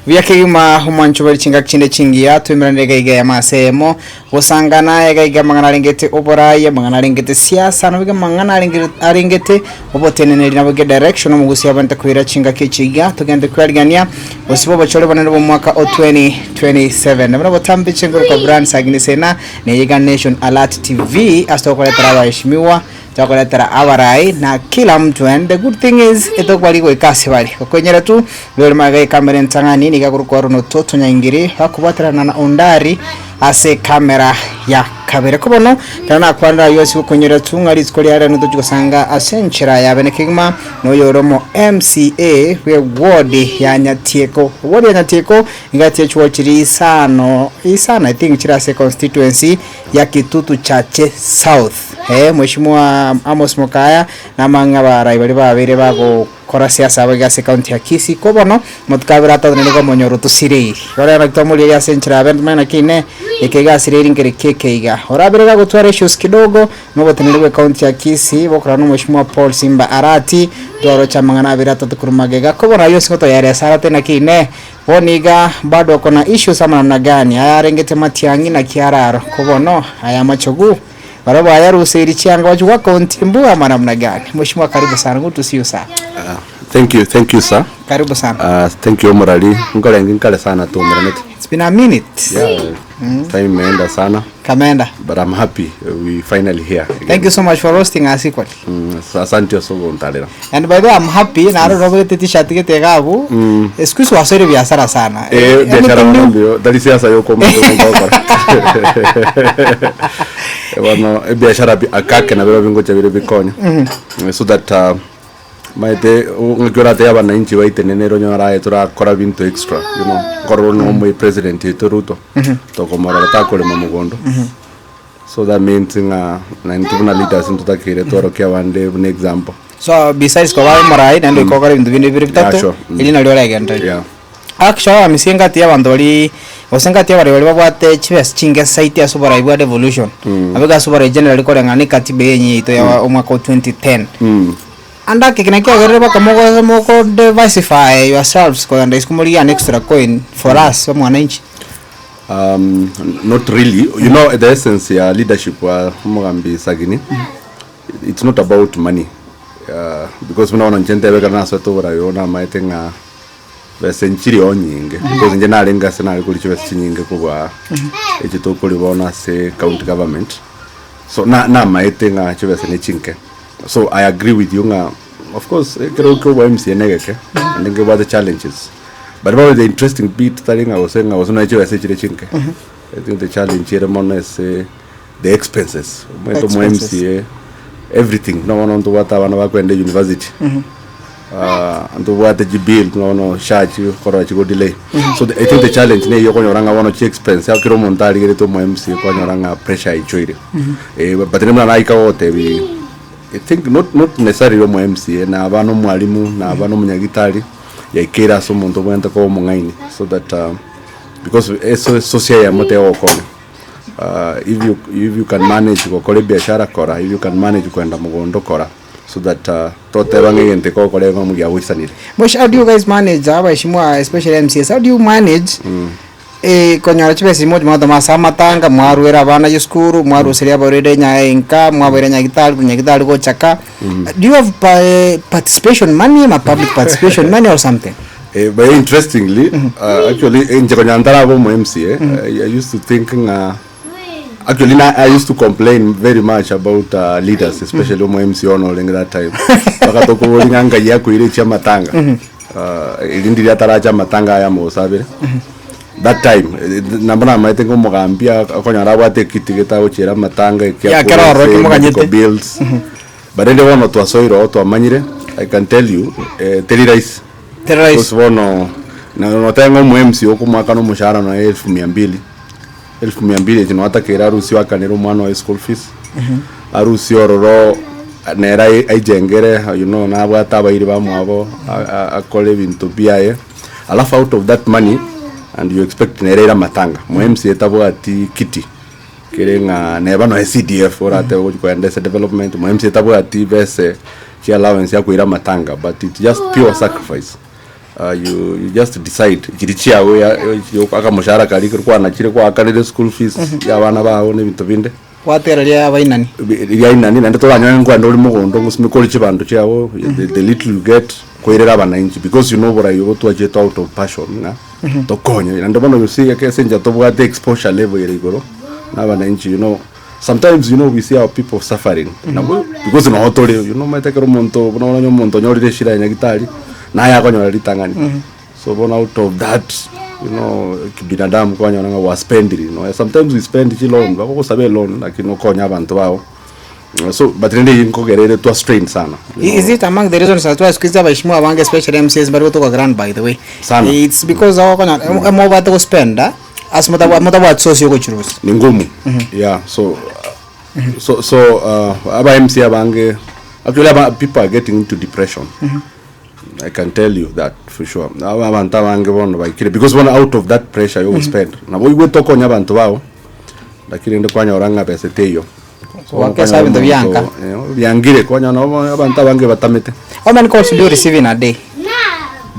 vyakima humancho bari chinga kinde chingia twemerane gaiga ya masemo usangana gaiga mangana ringete oboraye mangana ringete siasa no biga mangana ringete obotenene na biga direction mu gusi abanta kwira chinga kichiga tugende kwirgania usibo bachole banene mu mwaka 2027 na botambe chinguru kwa brand sagini sena ne Nation Alert TV astokole tarabashimiwa chakoletera abarai na kila mtu, and the good thing is ito kwali ko ikasi bali kokonyera tu lero magai kamera ntangani ni gakurukoro no toto nyangiri hakubatira na ondari ase kamera ya kabere kubono kana kwanda yosi kokonyera tu ngari zikoli ara no tujusanga asenchira ya benekigma no yoromo MCA we ward ya Nyatieko. Ward ya Nyatieko ingati chuo chiri isana I think chira se constituency ya Kitutu Chache South. Mheshimiwa Amos Mokaya na manga barai bali babere bago kora siasa bagase county ya Kisii kobono mutkabira tadene ko monyoro to sirei ora na tomuli ya central event mana kine ikega sirei ngere kekeiga ora berega gutwara issues kidogo no botenele county ya Kisii bokora no Mheshimiwa Paul Simba Arati doro cha mangana birata tukurumagega kobona yose ngoto yare sara tena kine boniga bado kona issues ama namna gani ayarengete Matiang'I na Kiararo kobono aya machogu barabo ayaruseri cyangwa wajwa county mbu ama namna gani. Mheshimiwa karibu sana ngutu sio sana. Thank you sir. Karibu sana. Thank you Morali. Ngale sana tu mraneti. It's been a minute. Yeah. Time imeenda sana. Kamenda. But I'm happy we finally here. Again. Thank you so much for hosting us equally. Asante so ntalera. And by the way I'm happy na aro robo t-shirt kete gabu. Excuse wasori biashara sana. Biashara ndio dalisiasa yoko mko. Wano biashara akake na bero bingo cha biro bikonyo. So that maite ngora te abana inchi waite nenero nyora etura kora bintu extra, you know, koro no mo president Ruto to komara takole mamugondo. So that means na ntuna leaders into takire toro kia wande an example. So besides kwa marai na ndio kokora bintu bine bitatu ili na lora agenda. Yeah. Actually amisenga tia bandoli osenga tia bari babate chibes chinga site ya subara ibwa revolution. Abega subara general ko ngani katibe yenye ito ya umwaka 2010. Anda kikina kia gereba kamogo moko diversify yourselves ko anda iskumuli an extra coin for us mwananchi. Not really. You know, the essence ya leadership wa Mugambi Sagini, it's not about money. Because we know on gente bega na so to wora yona maitenga century onyinge because nje na lenga sana kuli chiwe chinyinge kwa echito kuli bona se county government. So na maitenga chiwe sene chinke. So I agree with you nga, of course kero ko MCA negeke and think about the challenges. But about the interesting bit that I was saying, I was not sure chinke. I think the challenge here is the expenses. MCA, everything. No one on to what I want to go to university. And to what the build, no charge you for a delay. So I think the challenge ne yoko yoranga wano chi expense. How kiro montari get to MCA kwa yoranga pressure ichoire. But remember naika wote we. I think not necessarily mo MCA na abano mwalimu na abano munyagitari ya ikera so muntu bwenta ko mungaini so that because eso social ya mote wako if you can manage ko kole biashara kora, if you can manage kwenda mugondo kora so that tote bangente ko kole ngo ya wisanire. But how do you guys manage abashimwa especially MCS? How do you manage konyara chibesi moja mata masama tanga mwaruera abana yuskuru mwaru seria borede nyaenka mwabere nyagitali ko chaka. Do you have participation money or public participation money or something? Very interestingly, actually in Jekonyandara mo MCA, I used to think actually I used to complain very much about leaders, especially mo MCA on that time. Bakatoko nganga yako ile chama tanga. Ilindi ya taraja matanga ya mo sabere. That time nambana maite ngo mugambia akonyara bate kitigeta ochera matanga ya karo muganyete bills but ende wono to asoiro to amanyire. I can tell you terrorize wono na tengo MMC okumwaka no mushara na 1200 jino atakira rusi wakanero mwana wa school fees arusi ororo nera aijengere you know na bata bayiri bamwabo akole bintu biaye alafu out of that money and you expect nerera matanga MMC etabo ati kiti kirenga neba no CDF orate ko endesa development MMC etabo ati bese ki allowance ya kuira matanga but it's just pure sacrifice you just decide kirichia we aka mushara kali kwa na chire kwa akanire school fees ya bana bawo ne bintu binde watereria abainani ya inani nande to banywa ngwa ndo mugondo musime koli chibandu chiawo the little you get koirera abana inchi because you know what you to get out of passion na to konya nande bono you see ke senja to bwa the exposure level ire igoro na abana inchi you know sometimes you know we see our people suffering because no hotore you know matekero monto bono monto nyorire shira nya gitari na ya konyora litangani so born out of that you know kibinadamu konyora nga was spending you know sometimes we spend chi loan bako sabe loan lakini okonya abantu bao so but rende yinkogerere to strain sana is it among the reasons as well squeeze abashimo abange especially MCs bari to grand by the way sana. It's because awo konya mo ba to spend as mota wa socio ko churus ni ngumu yeah so aba MC abange actually people are getting into depression. I can tell you that for sure. Abantu abange bono bakire because one out of that pressure you spend. Na boy we toko nya abantu bao. Lakini ndo kwanya oranga pese teyo. So wakesa bintu byanka. Byangire kwanya no abantu abange batamete. How many calls do you receive in a day?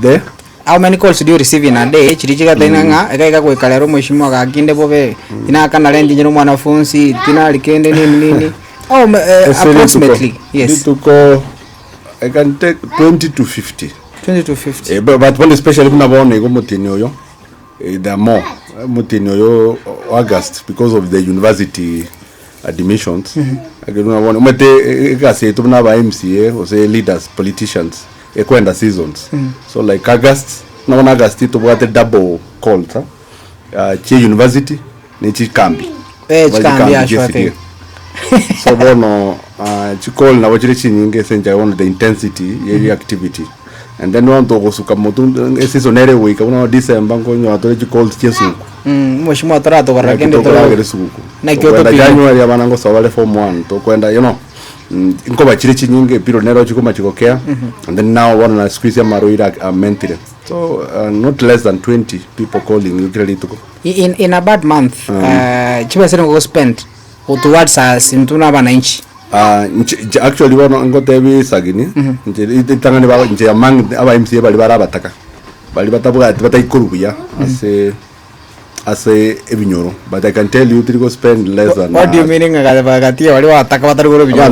There? How many calls do you receive in a day? Chirichiga tena nga ekaika kwekalero mwishimo akaginde bobe. Tina kana lendi nyino mwanafunzi, tina likende nini. Approximately. Yes. I can take 20 to 50. 20 to 50. But when especially kuna bone go mutinyo there are more mutinyo August because of the university admissions. Agena bone umete ekase to na ba MCA or say leaders politicians ekwenda seasons. So like August na one August to bwate double calls chi university ni chi kambi. Kambi ashwate. So bono chikol na wachire chinyinge senja one the intensity ya activity and then want to gosuka motu seasonary week una December ngo atore chikol chesu mwishimo atarato barakende to suku na kyoto January abana ngo sawale form 1 to kwenda you know inko bachire chinyinge piro nero chikoma chikokea and then now one na squeeze maroira mentire so not less than 20 people calling you credit to in a bad month chibasere ngo spend towards us intuna bananchi actually bono ngotebi sagini nje itangane baba nje among aba MC bali barabataka bali batabuga bataikurubuya ase ebinyoro but I can tell you to go spend less than what do you meaning agati bali bataka batarugoro binyoro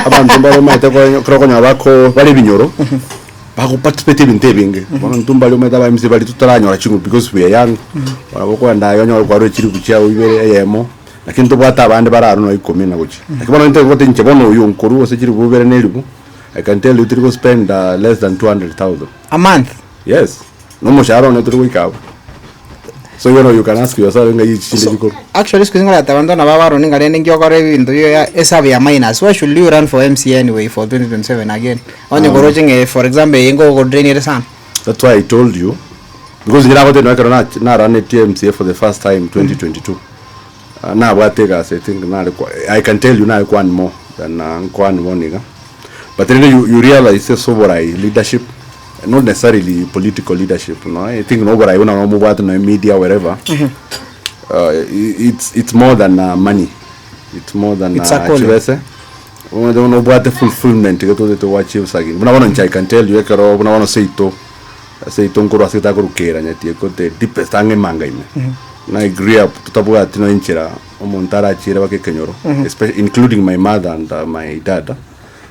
abantu mbaro mate ko kroko nyabako bali binyoro bako participate bintebinge bono ntumbali umeta aba MC bali tutaranyora chingu because we are young baraboko ndayo nyoro kwaro chiri kuchia ubere yemo lakini to bwata abandi bararo no ikomena guchi lakini bono nte ngote nche bono uyu nkuru wose chiri bubere nelibu I can tell you to go spend less than 200,000 a month. Yes no mushahara no to wika so you can ask yourself nga yichile biko actually sikuzinga la tabando na babaro ningale ngyo kore bintu yo ya esabe ya minus why should you run for MC anyway for 2027 again onye gorojing for example yengo go drain it san. That's why I told you because ngira gote no kana na run TMC for the first time 2022 na watega I think na I can tell you now one more than one morning but then you realize so what leadership not necessarily political leadership no I think no what I wanna move out no media wherever it's more than money it's more than chivese no what the fulfillment to watch you again when I want to I can tell you ekero when I want to say to ngoro asita kurukera Nyatieko the deepest ange manga ime na I grew up tutabuga tino inchira omontara chira bake kenyoro especially including my mother and my dad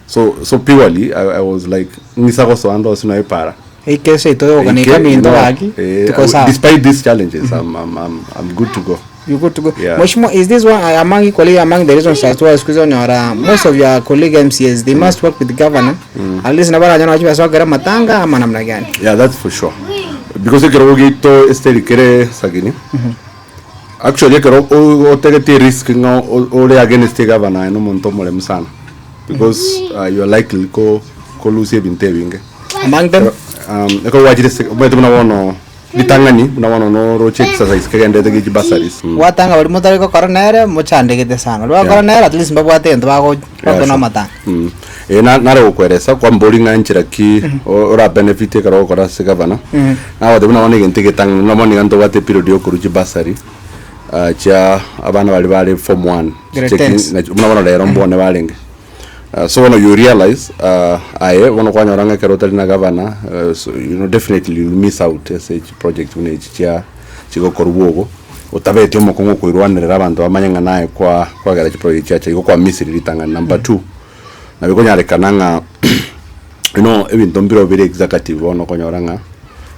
so purely I was like nisako so ando sino epara ikese todo organika mindo baki despite these challenges I'm good to go. You good to go. Yeah. Moshimo, is this one among the reasons as well squeeze on your most of your colleague MCs they must work with the governor at least nabara jana wachiba so gara matanga ama namna gani? Yeah, that's for sure because ekero gito esteri kere sagini actually ekero o tegete risk ngo ole against the governor no monto mole musana because you are likely ko lose bintebinge among them ekero wajire mwetu mnawono bitangani mnawono no roche exercise kagende tege basaris watanga bari motari ko coronere muchandegete sana lwa coronere at least mbabwate ndo bako no matanga nare ukweresa kwa mboli nganchira ki ora benefit ekero kora se governor na wade mnawono ngentege tang mnawono nganto wate period yo kuruji basari cha abana bali form 1 checking mnawono lero mbone balenge So when you realize aye wono kwa nyoranga kerotali na governor so definitely you miss out such project une chicha chiko korwogo utabetyo mokongo kuirwanira abantu amanyanga naye kwa gara project chacha iko kwa misiri litanga number 2 na bikonya kananga ebintu mbiro bire executive wono konyoranga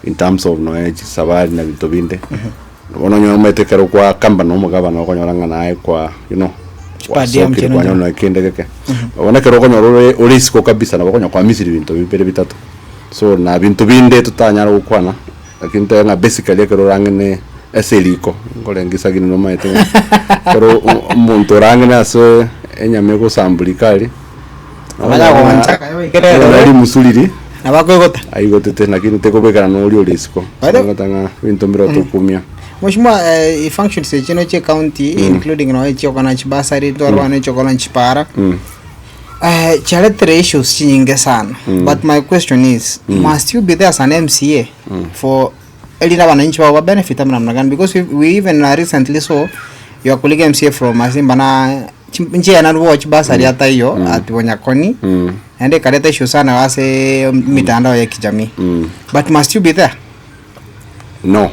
in terms of sabari na bintu binde wono nyomete kero kwa kamba no mugabana konyoranga naye kwa kwa na kende keke wana kero konyorore urisiko kabisa na bakonya kwa misiri bintu bibere bitatu so na bintu binde tutanyara gukwana lakini tanga basically kero rangene eseliko ngolengisa gino no maite kero umuntu rangene aso enyame ko sambulikali abanya ko manchaka ari musuliri nabakogota ayigotete lakini tekobekana no uri urisiko ngatanga bintu mbiro tukumia Mheshimiwa functions chino che county including no che kana chibasari to rwana che kana chipara chale three issues nyingi sana but my question is must you be there as an MCA for elina wananchi wa benefit namna gani because we even recently saw your colleague MCA from Masimba na nje na watch basari hata hiyo atuonya koni ende kaleta issue sana wase mitandao ya kijamii but must you be there? No.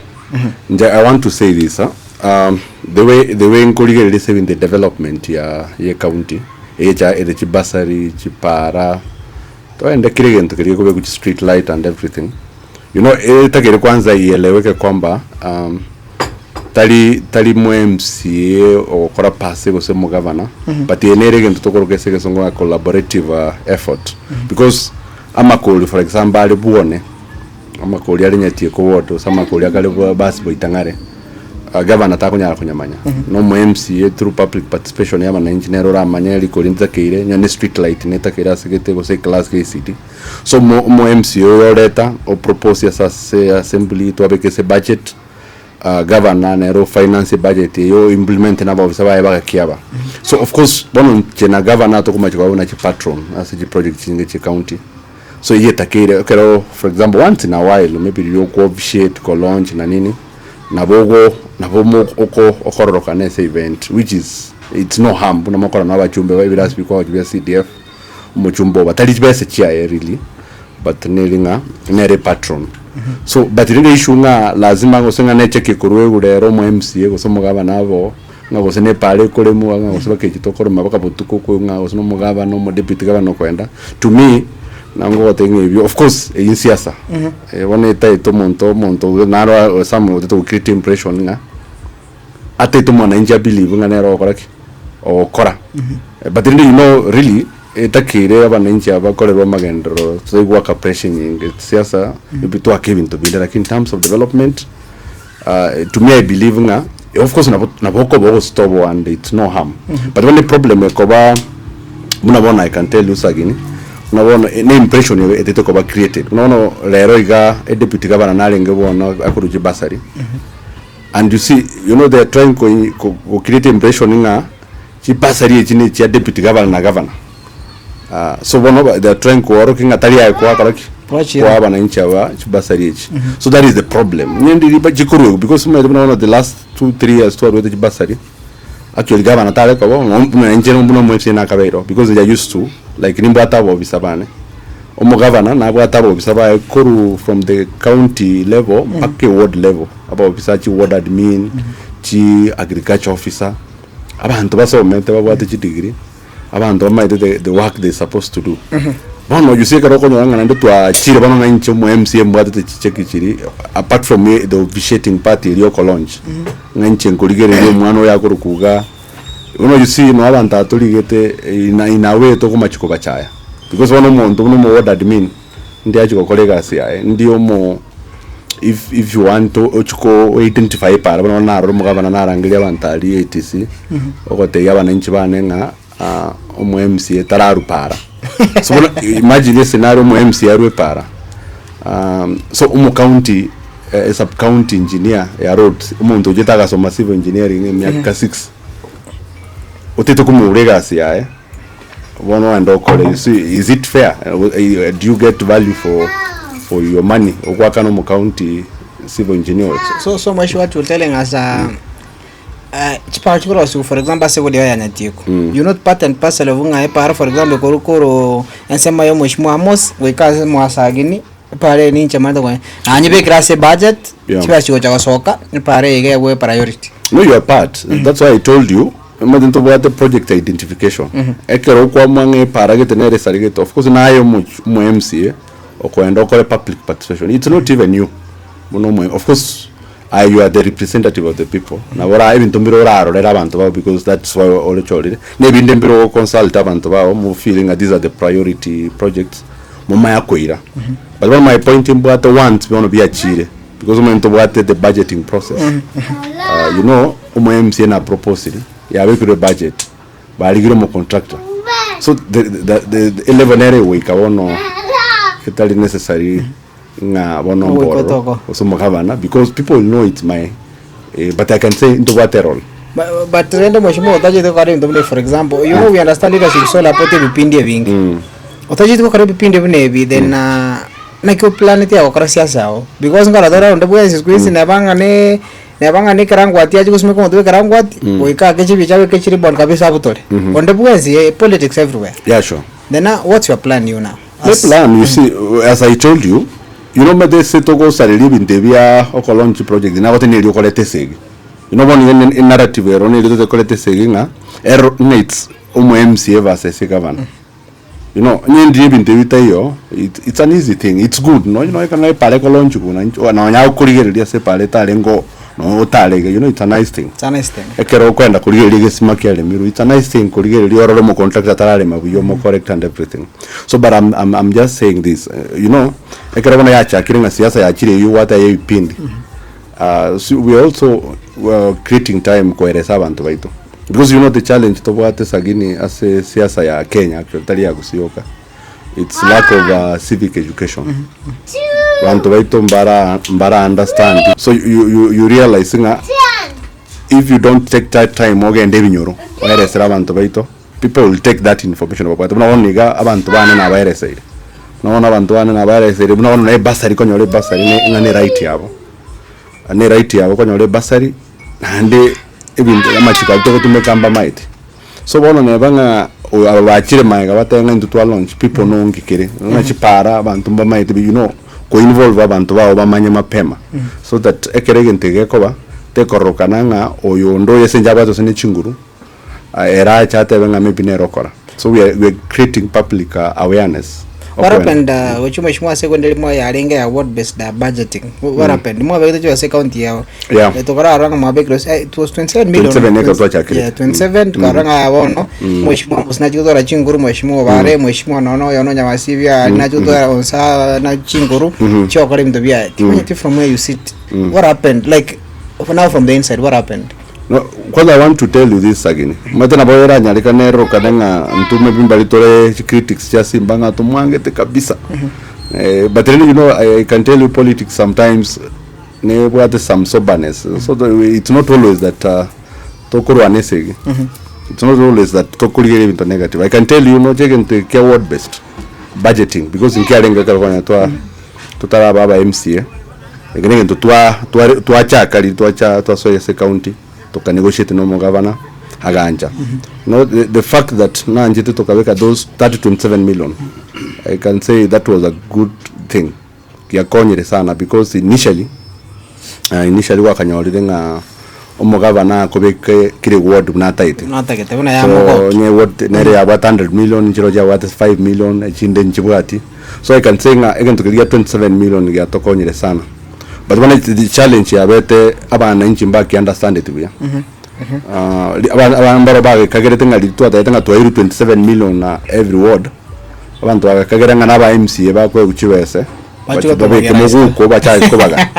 I want to say this the way nkoligere receiving the development ya county eja chibasari chipara to ende kirigento kiriko be street light and everything takere kwanza ieleweke kwamba tali MCA okora passe go semo governor but yenere gento tokorokese gesongo a collaborative effort because amakoli for example ali buone amakoli ali Nyatieko woto samakoli akale basi boitangare governor takunyara kunyamanya no MCA through public participation ya mana engineer ramanya liko linza keire nyone street light neta kera segete go say class KCT so mo MCA yoreta o propose ya assembly to abekese budget governor nero finance budget yo implement na ba sabaye bagakiaba so of course bono chena governor to kuma chikwa na chi patron as a project in the county so yeta kere for example once in a while maybe you go officiate ko launch na nini na bomo okororoka na event which is it's no harm buna makora na bachumbe ba ibira speak kwa CDF muchumbo batali bese chia really but nelinga nere patron so but ile issue nga lazima ngosenga necheke kurwe gurero mu MCA gusomugaba nabo ngabo sene pale kole mu nga gusaba kechitokoro mabaka butuko ko nga gosono mugaba no mu deputy governor kwenda to me nango tengi of course in siasa one taito monto naro some to create impression nga ateto mona inja believe nga nero koraki o kora but really etakire abananchi abakorerwa magendero so igwaka pressure nyingi siasa ibitu akibintu bidara in terms of development to me I believe nga of course na boko bogo stop and it's no harm but when the problem ekoba muna I can tell you sagini unabona ne impression yo etete ko ba created unaona lero iga deputy governor nalenge bona akuruji basari and you see they are trying to create impression nga chi basari chini chi deputy governor na governor so they are trying to work in atalia kwa karaki kwa abananchi wa chibasari so that is the problem nyendi liba jikuru because the last 2-3 years to with chibasari actually governor tale ko muna enjeno muna mwese na kabeiro because they are used to like nimba tabo bisabane omo governor na bwa tabo bisaba koru from the county level back to ward level about bisachi ward admin chi agriculture officer abantu basomete babwate chi degree abantu bamaite the work they supposed to do bono you see karoko nyanga nando twa chire bono nancho mu MCA mbwate chicheki chiri apart from the officiating party iliyo launch nganche nkoligere yo mwana yakoro kuga you see no abantu atoligete inawe to kumachiko bachaya because one muntu no ward admin ndi achiko kolega siya ndio mo if you want to ochiko identify para bana naro mugabana narangilia abantali etc okote yabananchi banenga omu MCA tararu para so imagine scenario omu MCA arwe para so omu county sub county engineer ya road umuntu ujetaga so massive engineering emyaka 6 otete kumurega siya one and all is it fair do you get value for your money okwaka no county civil engineers so much what you're telling us chipa chikoro su for example se godia ya Nyatieko you not part and parcel of nga para for example korukoro ensema yo mheshimiwa Amos weka mwasagini pare ni chamanda kwa anyibe krase budget chipa chiko cha soka pare ige we priority. No, you are part. That's why I told you imagine to what the project identification ekero kwa mwange para getenere sarigete of course na ayo mu MCA okwenda okole public participation. It's not even you of course you are the representative of the people. Now what I even tombiro rarorera abantu babo because that's why all chori maybe ndembiro consult abantu babo mu feeling that these are the priority projects mama yakoira. But one my point in what want we want to be achieved because we to what the budgeting process you know MCA na proposal ya we could budget ba ligiro mo contractor so the 11 area we ka wono kitali necessary nga bono boro so mukavana because people know it's my but I can say into what role but rendo mheshimiwa utaje to kare ndomle for example you know we understand leadership so la pote vipindi vingi utaje to kare vipindi vinevi then na kyo planet yaokrasia sao because ngala dora ndabwe squeeze na banga ne karangwati aje kusime ko ndo karangwati oika kechi bichawe kechi ribon kabisa butore ndabwe politics everywhere. Yeah, sure. Then what's your plan you now? The plan, you see, as I told you, you know, me se to go sare live in Devia or launch project na wote ni kolete segi. You know, one in narrative eroni to kolete segi na needs MCA versus governor. You know, ni live in Devia yo, it's an easy thing. It's good, no? You know, you can like pare ko launch kuna na nya ukurigereria se pare talengo no talege, you know, it's a nice thing. It's a nice thing. Ekero kwenda kurigereria simakiale miru, it's a nice thing kurigereria ororo mo contractor tarale mabuyo mo correct and everything. So but I'm just saying this, you know, ekero bona yacha kiringa siasa ya chire you what I pinned. So we also creating time kueleza abantu baitu. Because you know the challenge to what sagini as siasa ya Kenya tali ya kusioka. It's lack of civic education. Bantu baitu mbara understand. So you realize if you don't take that time ogende binyoro waeleza bantu baitu, people will take that information about bana oniga abantu bana na waeleza ile naona abantu bana na waeleza ile bana na basari konyole basari ne right yabo ne right yabo konyole basari ande ebintu amachika to tumekamba might so bono ne banga abachire maiga batenga into to launch people no ngikire ngachipara abantu mba might you know ko involve abantu bao bamanye mapema so that ekerege ntege ba tekorokana nga oyo ndo yesenja bato sene chinguru era chate benga mepine rokora. So we are creating public awareness. What happened which mheshimiwa secondary mo ya lenga ya ward based budgeting? What happened mo ba to say county ya tokora aranga mo ba it was 27 million. 27 eka to chakiri. Yeah, 27 karanga bono mheshimiwa usina chidora chinguru mheshimiwa bare mheshimiwa nono yono nyamasivi na chidora onsa na chinguru chokore mtobia. From where you sit, what happened? Like now from the inside, what happened? No, because I want to tell you this again. Matana boyera nyalika nero kadanga ntume bimbali tole critics just imbanga tumwangete kabisa. But really, you know, I can tell you politics sometimes ne what some soberness. So it's not always that tokuru anesegi. It's not always that tokuru into negative. I can tell you no check into keyword based budgeting because in caring kwa tutara baba MCA. Egene into twa chakali twa so yes county to negotiate no governor aganja. No, the fact that na njete tokaweka those 30.7 million, I can say that was a good thing ya konyere sana because initially wakanyolire nga omugavana kobeke kire ward na taite una ya moko nye ward nere ya 100 million njiro ja 5 million chinde njibwati. So I can say nga egento kiria 27 million ya tokonyere sana. But when the challenge ya bete abana nchi mbaki understand it bia abana baga kagerete ngali tu taitenga 27 million na every ward abantu bakagera ngana ba MCA bakwe uchiwese babe muguko bacha kobaga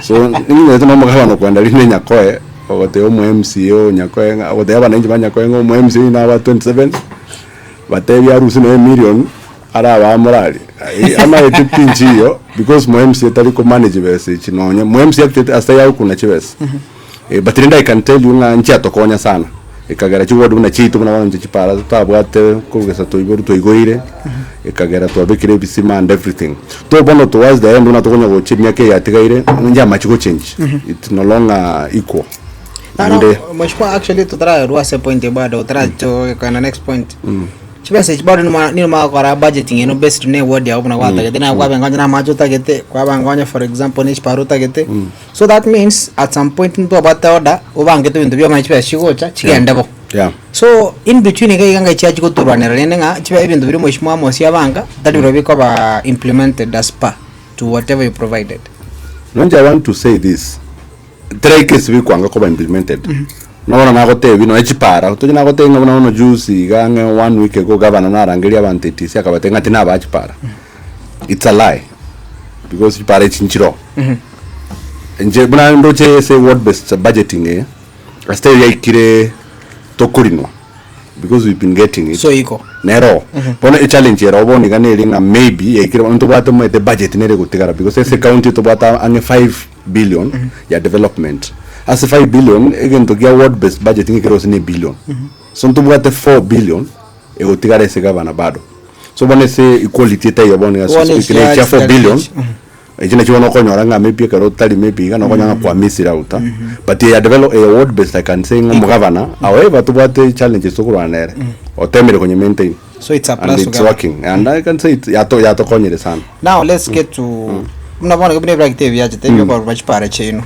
so ninyo to mama kabano kwenda line nyakoe ogote omu MCA nyakoe ogote abana nchi banyakoe omu MCA na ba 27 batebi arusi no million ara ba morali ama etipinji yo because MCA tali ko manage bese chinonye MCA asaya kuna chibese but I can tell you nga nchi atokonya sana ikagera chiwodu na chitu kuna wana nchipara tabwate kugesa to iboru to igoire ikagera to abekire bisima and everything to bono towards the end una tokonya go chimya ke yatigaire nja machiko change it's no longer equal. and mheshimiwa actually tutara ruase point bado utara to kana next point chibese bado ni makora budgeting ino based ne word ya ubuna kwata gete na kwa bengonja na macho tagete kwa bengonja for example ni chiparu tagete so that means at some point ndo bata order ubange to bintu byo machipa shigocha chigenda yeah so in between ga iganga chaji ko turwanera nenga chipa ibintu biri mheshimiwa Amos yabanga that will be cover implemented as per to whatever you provided. I want to say this. Three cases we kwanga ko implemented. No na go te bino echipara. To na go te ngona no juice gange 1 week ago governor na rangeria banteti akabatenga tina ba chipara. It's a lie. Because chipara chinchiro. Nje buna ndoche say word based budgeting astay yakire tokurino. Because we've been getting it. So iko. Nero. Bona a challenge era oboni ganeli na maybe yakire onto bato mo the budget nere gutigara because ese county to bata ange 5 billion ya development. As a 5 billion again to get word based budgeting ikiro ne billion. So to bata 4 billion e gutigara ese gavana bado. So bona se equality ta yoboni ya so ikire 4 billion. Ejina chiwana ko nyoranga maybe ka rotari maybe ga no konya kwa misira uta but ya develop a word based I can say ngo governor however to what challenges to kuranere o temere konye maintain so it's a plus and it's working and I can say it yato konyere sana. Now let's get to mnabona kubine break TV yaje tebe kwa bachipara chino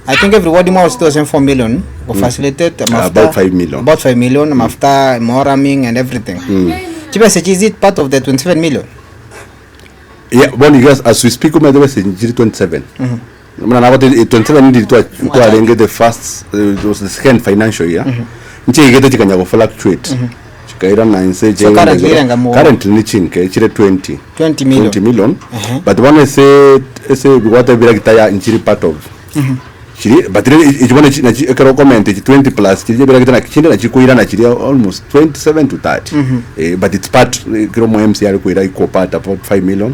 I think everybody more still 4 million to facilitate about 5 million after moraming and everything chibese is it part of the 27 million. Yeah, well, because as we speak, we have 27. Mna na 27 ndi to alenge the first it was the second financial year. Nche igete chikanya go fluctuate. Chikaira na inse so currently ni chinke chire 20 million. But when I say what I be like taya inchiri part of. Chiri but it one na kero comment 20 plus chiri be like na chinda na chikuira na chiri almost 27 to 30. But it's part kero mo MCR kuira iko part about 5 million.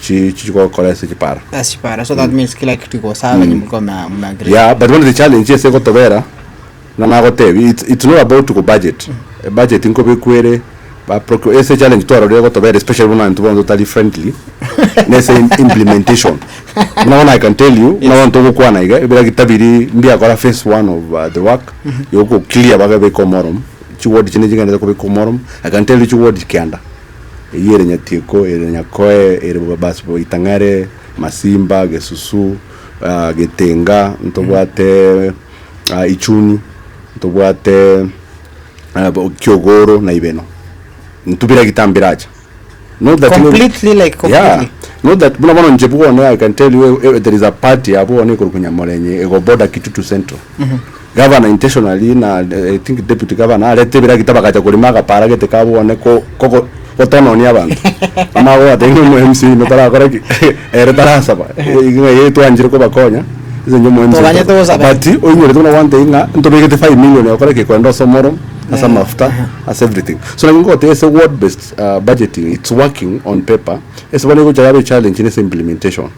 Chichiko collect chipara. That's chipara. So that means kila kitu iko sawa ni mko agree. Yeah, but one of the challenges is go tobera na nago tevi it's not about to go budget. A budget inko be kwere ba ese challenge to arode go tobera especially when to totally friendly. Nese implementation. Now I can tell you now on to go kwa na iga be like tabiri mbia kwa phase 1 of the work you go clear baga be komorom. Chiwodi chinejinga ndako be komorom. I can tell you chiwodi kianda. Yere Nyatieko, yere Nyakoe, yere Babasbo Itangare, Masimba, Gesusu, Getenga, ntobwate Ichuni, ntobwate Kyogoro na Ibeno. Ntubira gitambiraja. Not that completely like completely. Yeah. Not that buna bana njebuo no I can tell you there is a party abo ne kurukunya molenye ego border kitu to central. Governor intentionally na I think deputy governor aletebira gitabaka cha kulimaga paragete kabo ne koko otono ni abantu amawo atengo mu MC no tara koraki era tarasa ba inga yetu anjire ko bakonya izo nyomo MC bati oyure tuna wante inga ntobegete 5 million yakoraki ko ndo somoro as a after as everything so ngo te is a word based budgeting it's working on paper it's one go jarabe challenge in its implementation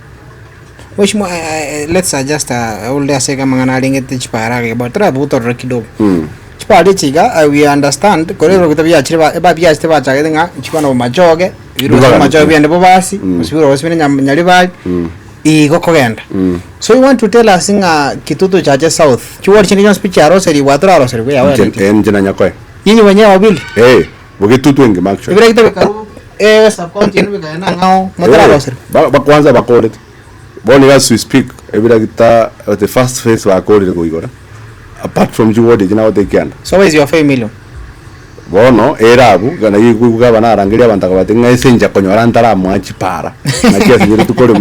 which let's adjust all the sega mangana lingete chipara ke botra buto rakido chipari chiga we understand korero kutabya chiriba eba bya steba chage nga chikwana majoge biro majoge byende bobasi musibiro wasibine nyali bali igo kogenda so you want to tell us nga kitutu chaje south chiwori chini yon speech aro seri watra aro seri ya wewe njina nyakoe yinyi wenyewe wabili boge tutu nge maksho ibira kitabe karu sub county nbe na ngao matra aro seri ba kwanza ba call it boni as we speak ibira kita the first phase wa call it go igora apart from you what jina wote kyanda so where is your 5 million bono erabu gana yikuga bana arangiria bantaka batenga esenja konyora ntara mwachi para na kiasi nyiri tukole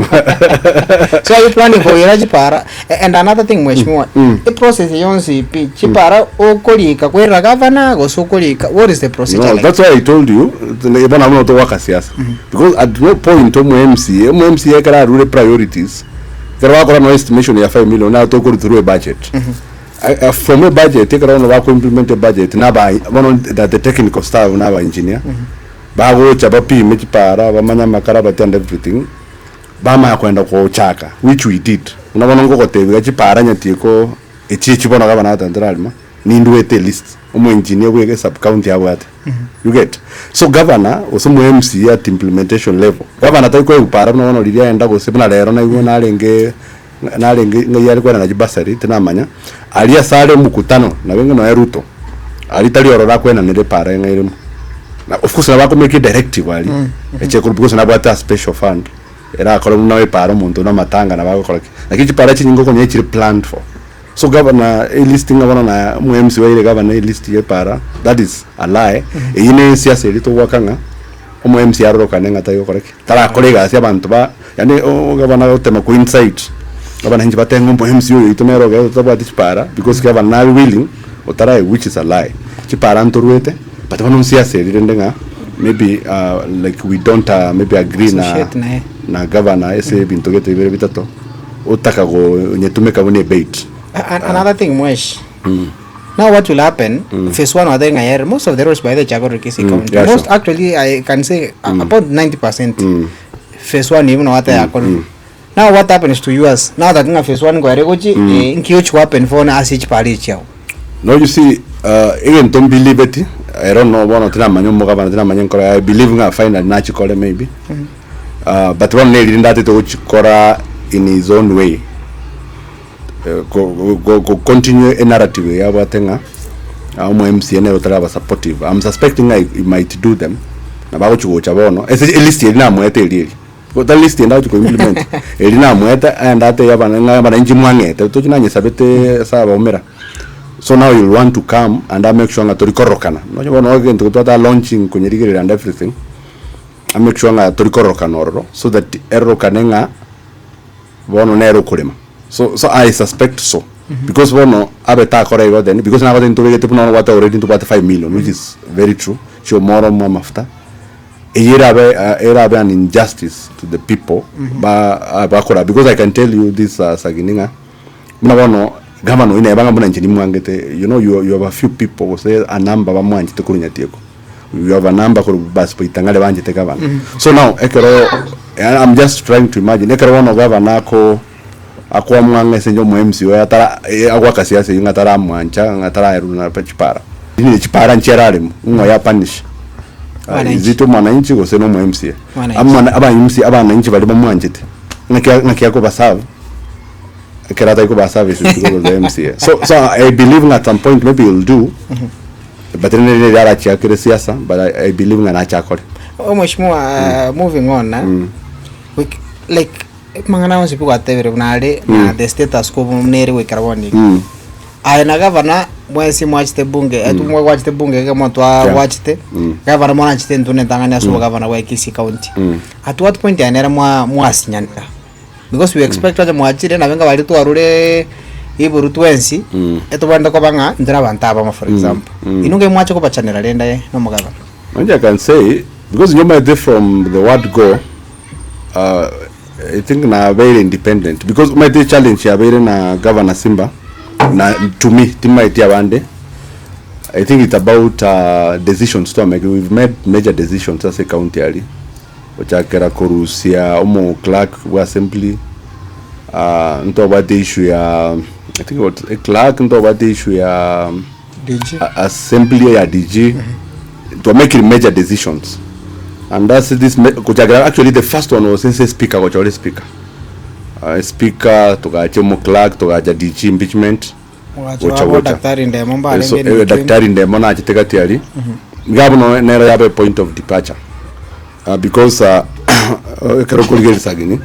so you planning for your chipara and another thing mheshimiwa the process yonsi chipara okolika kwera governor go sokolika what is the procedure no, like? That's why I told you ebona mno to waka siasa because at no point to MCA kara rule priorities there were no estimation ya 5 million now to go through a budget from a budget take around work implement a budget na ba one that the technical staff na ba engineer ba go chaba pi mechi para ba manya makara ba and everything ba ma kwenda ko chaka which we did unaona ngo kote ga chipara Nyatieko echi bona ga bana tandralma ni nduete list umu engineer we sub county abwate you get so governor osumu MC at implementation level governor taiko upara unaona lilia enda go sebna lero na iwo na lenge nale ngiyari kwa na jibasari tinamanya alia sale mukutano na wengi no Ruto alitali orora kwena nile para ngairim na of course nabako make directive ali echekuru because nabata special fund era akora nawe para muntu na matanga nabako kora lakini para chingo konye chiri planned for so governor listing abana na MC wa ile governor list ye para that is a lie ine siasa elito wakanga MC aroka nenga tayo kora tara kolega sia bantu ba yani governor utema ku insight abana hinji batengo MC yo itomero ga tabati para because governor willing otara which is a lie chipara ntoruete but bano siasa irendenga maybe like we don't maybe agree na governor ese bintu gete bere bitato utaka go nyetumeka bone bait. Another thing mwesh now what will happen phase 1 other ngayer most of the roads by the Chagor Kisi County most sure. Actually I can say about 90% phase 1 even what yakon now what happens to yours now that nga phase 1 go regoji inkiuch happen for na asich pali chao. No, you see, even don't believe it. I don't know one or three I believe nga find natural maybe. But one lady in that it in his own way. Go continue a narrative. Ya watenga. MC ne utara supportive. I'm suspecting I might do them. Na bago chuo chabono. At least na mwete ili. Ko ta list na uko implement. Eli na mwete and ate ya bana nji mwangete. To china nyesabete saba umera. So now you want to come and I make sure nga torikorokana. No you want again to that launching kunyirigiri and everything. I make sure nga torikorokana oro so that erro kanenga bono nero kulema. So I suspect so because bono abeta korego then because na baden to get no what already to 5 million which is very true. Show more on mafta. Era be an injustice to the people ba because I can tell you this sagininga. Muna bono governor ina yabanga mbona nchini mwangete you know you have a few people who say a number ba mwanjite kuri Nyatieko you have a number kuri bas po itangale banjite governor so now ekero I'm just trying to imagine ekero one governor ako mwange senjo mu MC wa atara agwa kasiasa yinga tara mwancha ngatara eruna pachipara ni chipara ncherale mwa ya punish izito mwananchi go seno mu MC amana aba MC abana nchi bali mwanjite nakia ko basavu kerata iko ba services because of the MCA. So I believe at some point maybe you'll do. But then they are actually siasa, but I believe na chakore. Mheshimiwa moving on na. Like mangana wasipu kwa tevere unale na the status quo mnere we karaboni. Aina governor mwesi mwachite bunge etu mwa wachite bunge kama mtu wachite governor mwana chite ntune tanganya so governor wa Kisii County. At what point ya nera mwasinyanda? Because we expect that mwachire na venga bali twarure iburu twensi eto banda ko banga ndira bantaba for example inunge mwacho ko bachanera lenda no mugaba I can say because you might from the word go I think na very independent because my challenge ya very na governor Simba na to me timai tia bande I think it's about decisions to make. We've made major decisions as a county ali ochakera korusia omo clerk wa assembly nto about the issue ya I think what a clerk nto about the issue ya DG assembly ya DG to make major decisions and that's this actually the first one was since speaker or speaker tukache omo clerk tukacha DG impeachment daktari ndemo mbale ngene daktari ndemo na chiteka tiari ngabno nera yabe point of departure because Karokoli sagini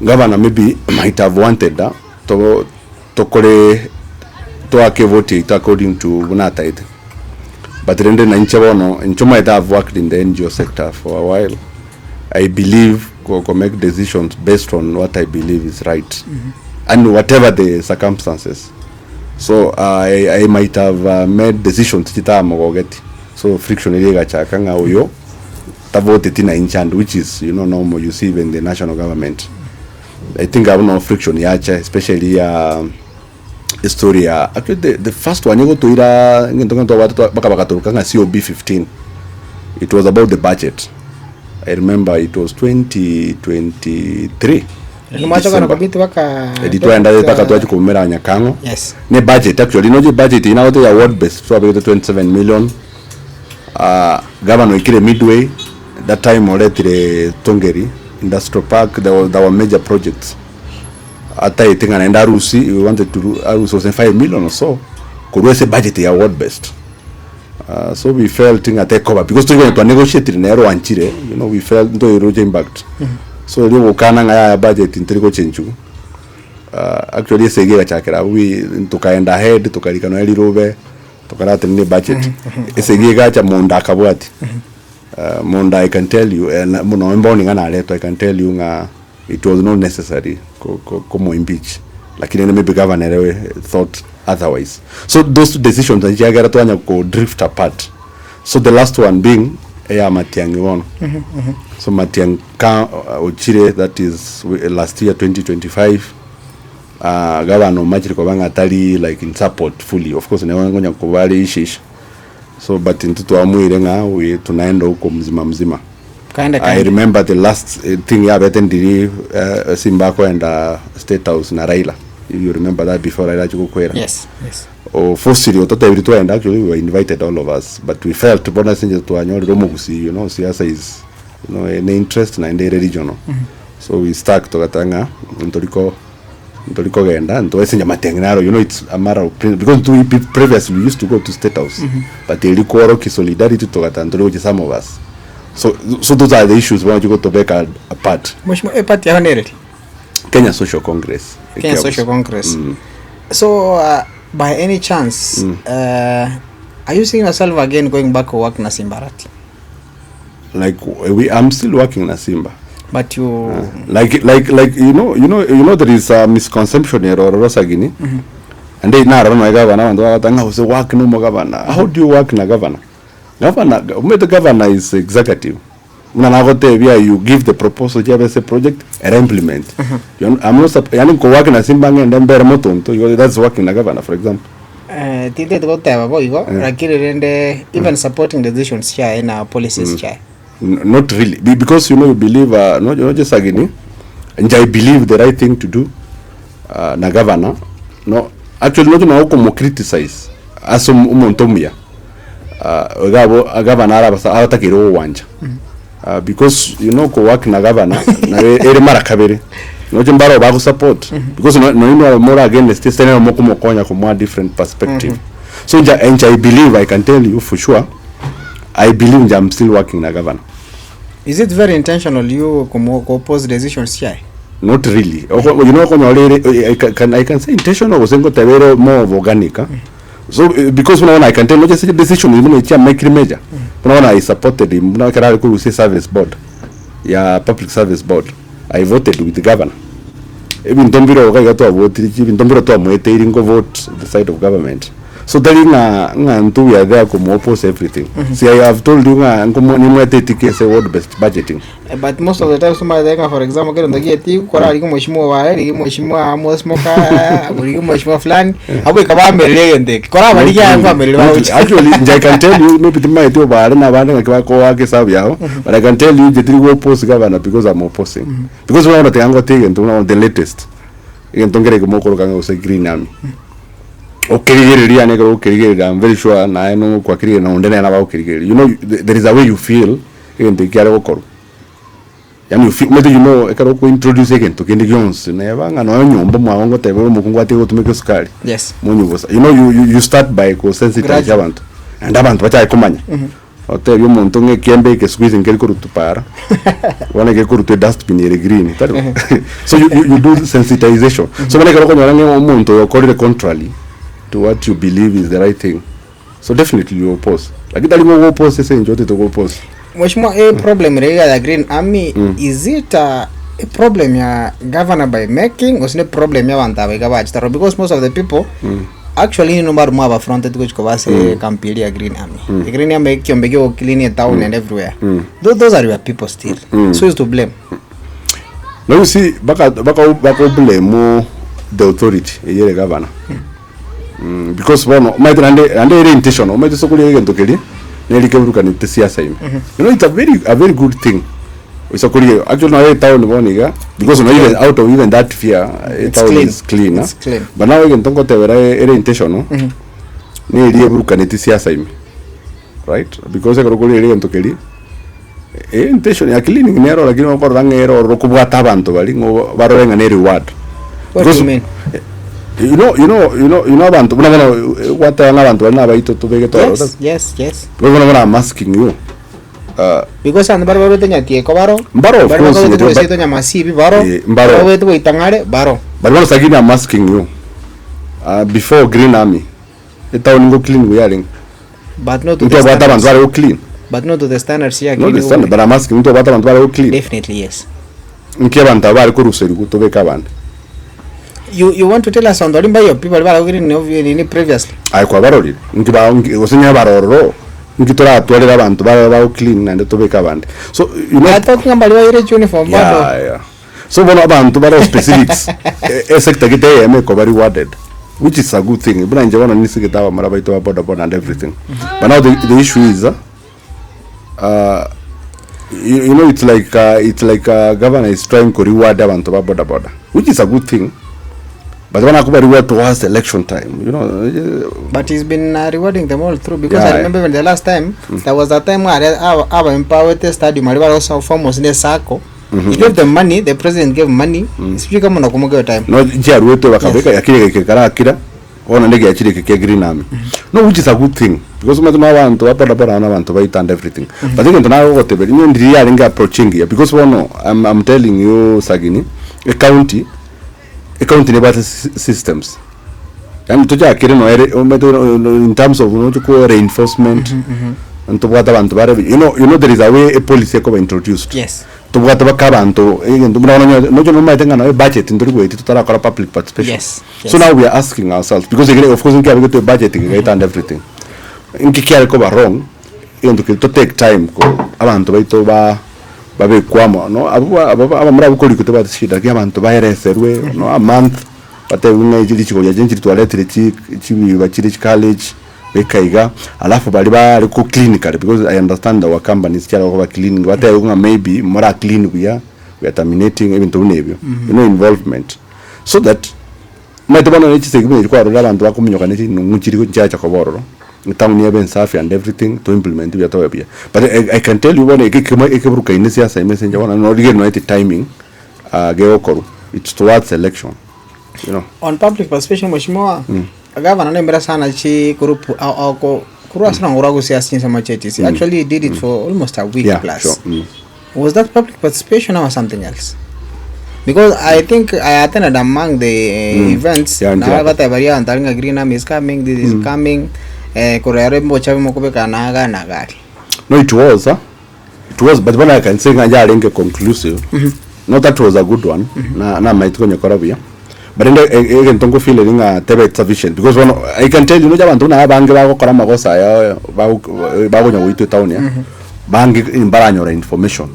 governor maybe might have wanted to vote it according to Bunata it. But rende na nchabono nchoma it have worked in the NGO sector for a while. I believe go make decisions based on what I believe is right and whatever the circumstances. So I might have made decisions so friction iliga chakanga uyo voted in Inchand, which is normal you see even the national government. I think I have no friction yacha, especially story actually the first one you go to ira ngintonga bakabakatulukanga COB 15. It was about the budget. I remember it was 2023. Editwenda paka tuachi kumera nyakango. Yes. Ne budget actually no budget ina wote ya ward based so about 27 million. Governor ikire midway that time already Tongeri Industrial Park there were major projects ata itinga naenda harusi, we wanted to harusi was 5 million or so kurwese budget ya world best. So we felt thing at cover because to negotiate in ero anchire, you know, we felt into a impact. So liwo kana ngaya budget in triko chenchu. Actually segera chakera we tukaenda ahead tukalika no elirobe tukarata ni budget. Segera cha monda kabwati. Monda, I can tell you, muno mboni ngana leto, I can tell you nga it was not necessary como impeach. Lakini maybe governor thought otherwise. So those two decisions and jagara to anya go drift apart. So the last one being Matiang'I won. So Matiang'I Ochire, that is last year 2025. Governor Machiri Kobanga tali like in support fully. Of course ne wangonya kubali ishish. So but in tutu amuire nga we tunaenda huko mzima. I remember the last thing ya betendiri Simbako and State House na Raila. If you remember that before Raila chukwera. Yes. Or forcefully tota every two and actually we were invited all of us, but we felt bona senje to anyori romugusi, you know, siasa is, you know, an interest na ende regional. So we stuck to katanga ntoliko genda and to senja Matiang'I, you know, it's a matter of because we previously we used to go to State House, but the liquoro ki solidarity to katanga some of us. So those are the issues when you go to break apart. Mheshimiwa party ya honerity Kenya Social Congress. So by any chance are you seeing yourself again going back to work na Simba Arati? Like I'm still working na Simba, but you like you know there is a misconception here or Rosagini and they na run governor and watanga who say work no governor. How do you work na governor? The governor is executive. You give the proposal, you have a project and implement. I'm not working na Simba and then bear moton. That's working na governor, for example. Even supporting the decisions here in our policies here. Not really, because you know you believe not just again, and I believe the right thing to do. Na governor, no, actually not na uko criticize as umontomia. Governor abatakiro wanja. Because you know ko work na governor na ere mara kabere no jimbaro ba support because no more against this no mo konya ko more different perspective. So I believe I can tell you for sure I believe I'm still working na governor. Is it very intentional you oppose decisions here? Not really. You know I can say intentional was ngo tabero more organic. So because when I can tell not just a decision even a make major. When I supported him, now I could say service board. Yeah, public service board. I voted with the governor. Even Dombiro got to vote, even Dombiro to didn't go vote the side of government. So telling we are there to oppose everything. See, I have told you say what best budgeting. But most of the time somebody for example get on the gate kora liko mheshimiwa wale mheshimiwa Amos Mokaya liko mheshimiwa fulani hapo kama melende kora bali yangu melende. Actually I can tell you maybe the might over na bana kwa wake sababu yao, but I can tell you the three oppose governor because I'm opposing. Because we want to yango take into the latest ngentongere ko mokoro kanga use green army. Okay, I'm very sure na no kwa kiri na ondena na ba okirigeri. You know there is a way you feel in the kiara okoro. Yani you feel maybe you know ekaro ko introduce again to kindi Jones na yabanga no nyombo mwango tebero mukungu ate go tumeke sukari. Yes. Munyu you know you start by ko sensitize abantu. And abantu bacha ikomanya. Hotel yo montonge kiembe ke squeeze ngeli ko rutupara. Wana ke ko rutu dustbin ere green. So you do sensitization. So when ekaro ko nyange omuntu yo contrary to what you believe is the right thing. So definitely you oppose. Like that you oppose say enjoy to oppose. Mheshimiwa, a problem regarding the Green Army, is it a problem ya governor by making or is it a problem ya wanta by gavana? Because most of the people actually no matter more affronted which kovase campaign ya Green Army. The Green Army kiombege clean town and everywhere. Those are your people still. So is to blame. Now you see baka blame the authority the governor. Because one might and intentional might so kuli siasa. You know, it's a very good thing. It's actually now town one because even out of even that fear it's clean. It's clean. But now again don't go to very intentional. Right? Because I go intention ya cleaning nero lakini wako ranga ero rokubwa tabanto bali ngo barorenga ne reward. What do you mean? You know abantu bana what abantu bana baito to bege to. Yes. I'm asking you. Because and baro to Nyatieko baro. Baro of course. Baro to Nyamasibi baro. Baro to Itangare baro. But once again I'm asking you. Before Green Army, the town go clean we are. But not to the standards. Very clean. But not to the standards here. Not the standard, but I'm asking you to what very clean. Definitely yes. You want to tell us on the limba people in previously? I covered it. Was never or abantu bara clean and to make a band. So you know talking about your uniform. Yeah. So one abantu bara specifics. A sector get make very worded. Which is a good thing. But I want to get our marabaito about and everything. But now the issue is you know it's like governor is trying to reward them to border, which is a good thing. But when I go reward towards election time, you know. But he's been rewarding them all through because I remember when the last time there was that time where our empowered stadium also foremost in the circle. He gave them money. The president gave money. Speaker mono kumoga time. No, jaru wetu wakabeka yakile kekara ona ndege yachile keke Green Army. No, which is a good thing because we don't want to wait and everything. But then now what the you ndiri aringa approaching here because I'm telling you Sagini, a county about systems. I'm to jack in terms of reinforcement and to what you know there is a way a policy introduced. Yes. To what about Cabanto, no budget in the way to public participation. Yes. So now we are asking ourselves because of course we can go to budgeting and everything. In Kikia go wrong, to take time go abantu to babe kwamo no abamra bukori kutoba shida abantu bayere no a month but we chiko ya jenji toilet chibi bachiri college bekaiga alafu bali ku clinical because I understand our company is chala over cleaning what maybe more clean we are terminating even to navy you know involvement so that matobano nechi segment kwa rola abantu bakuminyoka nechi numuchiri ko chacha koboro town near ben safi and everything to implement we are but I can tell you one ekeburuka in siasa messenger one no get no timing geokoru it's towards election you know on public participation mheshimiwa gavana nembera sana chi group au kurwa sana ngurago siasa sama cheti actually he did it for almost a week plus sure. Was that public participation or something else? Because I think I attended among the events na gata baria antaringa Green Army is coming, this is coming korere mbocha mokobeka naga nagari. No, it was but when I can say nganja alinge conclusive not that was a good one na maitiko nyakorabia but again tongo feeling tebe sufficient because one I can tell you no jabantu na bange bagokora magosa ya bagonya witu town ya bange imbaranyora information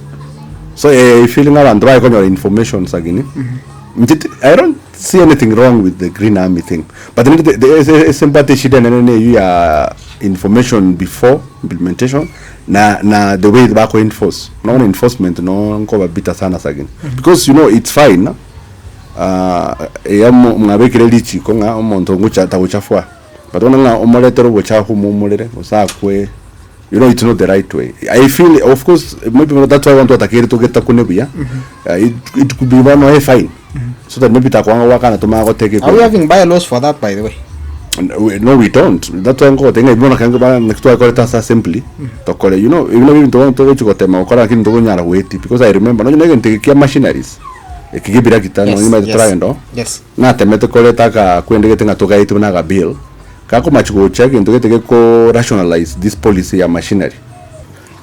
so feeling abantu bagokora information sagini I don't see anything wrong with the Green Army thing but the sympathy shida nene you information before implementation na the way bako enforce no enforcement no nko bita sana sagini because you know it's fine mwabekire lichi ko nga omuntu ngucha tabuchafwa but ona omoletero bochahu mumulere osakwe you know it's not the right way I feel of course maybe that's why I want to attack to get takunebia it could be one way fine so that maybe takwanga wakana tumago take are we having bylaws for that by the way? No, we don't. That's why I'm going to ibona kanga ba next to I call simply to call you know even though to go to ma okora kin to nyara wait because I remember no nige ntekia machineries ekigibira kitano you might try ndo yes na temete kole taka kwende getenga toka itu na ga bill kako machiko check into geteke ko rationalize this policy ya machinery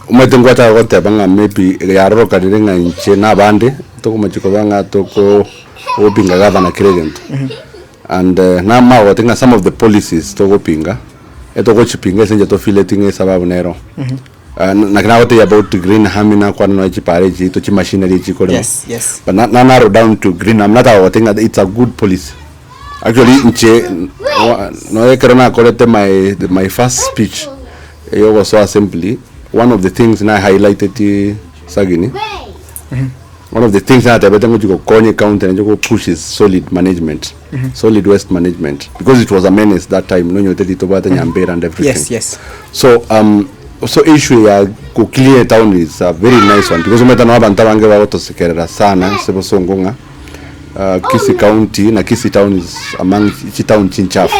umetengwa ta gote banga maybe ya roka direnga inche na bande to ko machiko banga to ko obinga governor credent and now I think some of the policies to go pinga eto go chipinga senje to fileting sababu nero na kana wote about Green Army na kwa no chipare ji to chi machinery ji ko yes but not narrow down to Green Army not I think it's a good policy actually nche no ekrana kolete my first speech yo was so simply one of the things na highlighted sagini one of the things that I better go Konye County and go push is solid management, solid waste management, because it was a menace that time. No, you tell it about Nyambera and everything. Yes. So issue ya go clear town is a very nice one because umeta no abantu bange ba autosekera sana sebo songonga Kisii County na Kisii Town is among town chinchafu.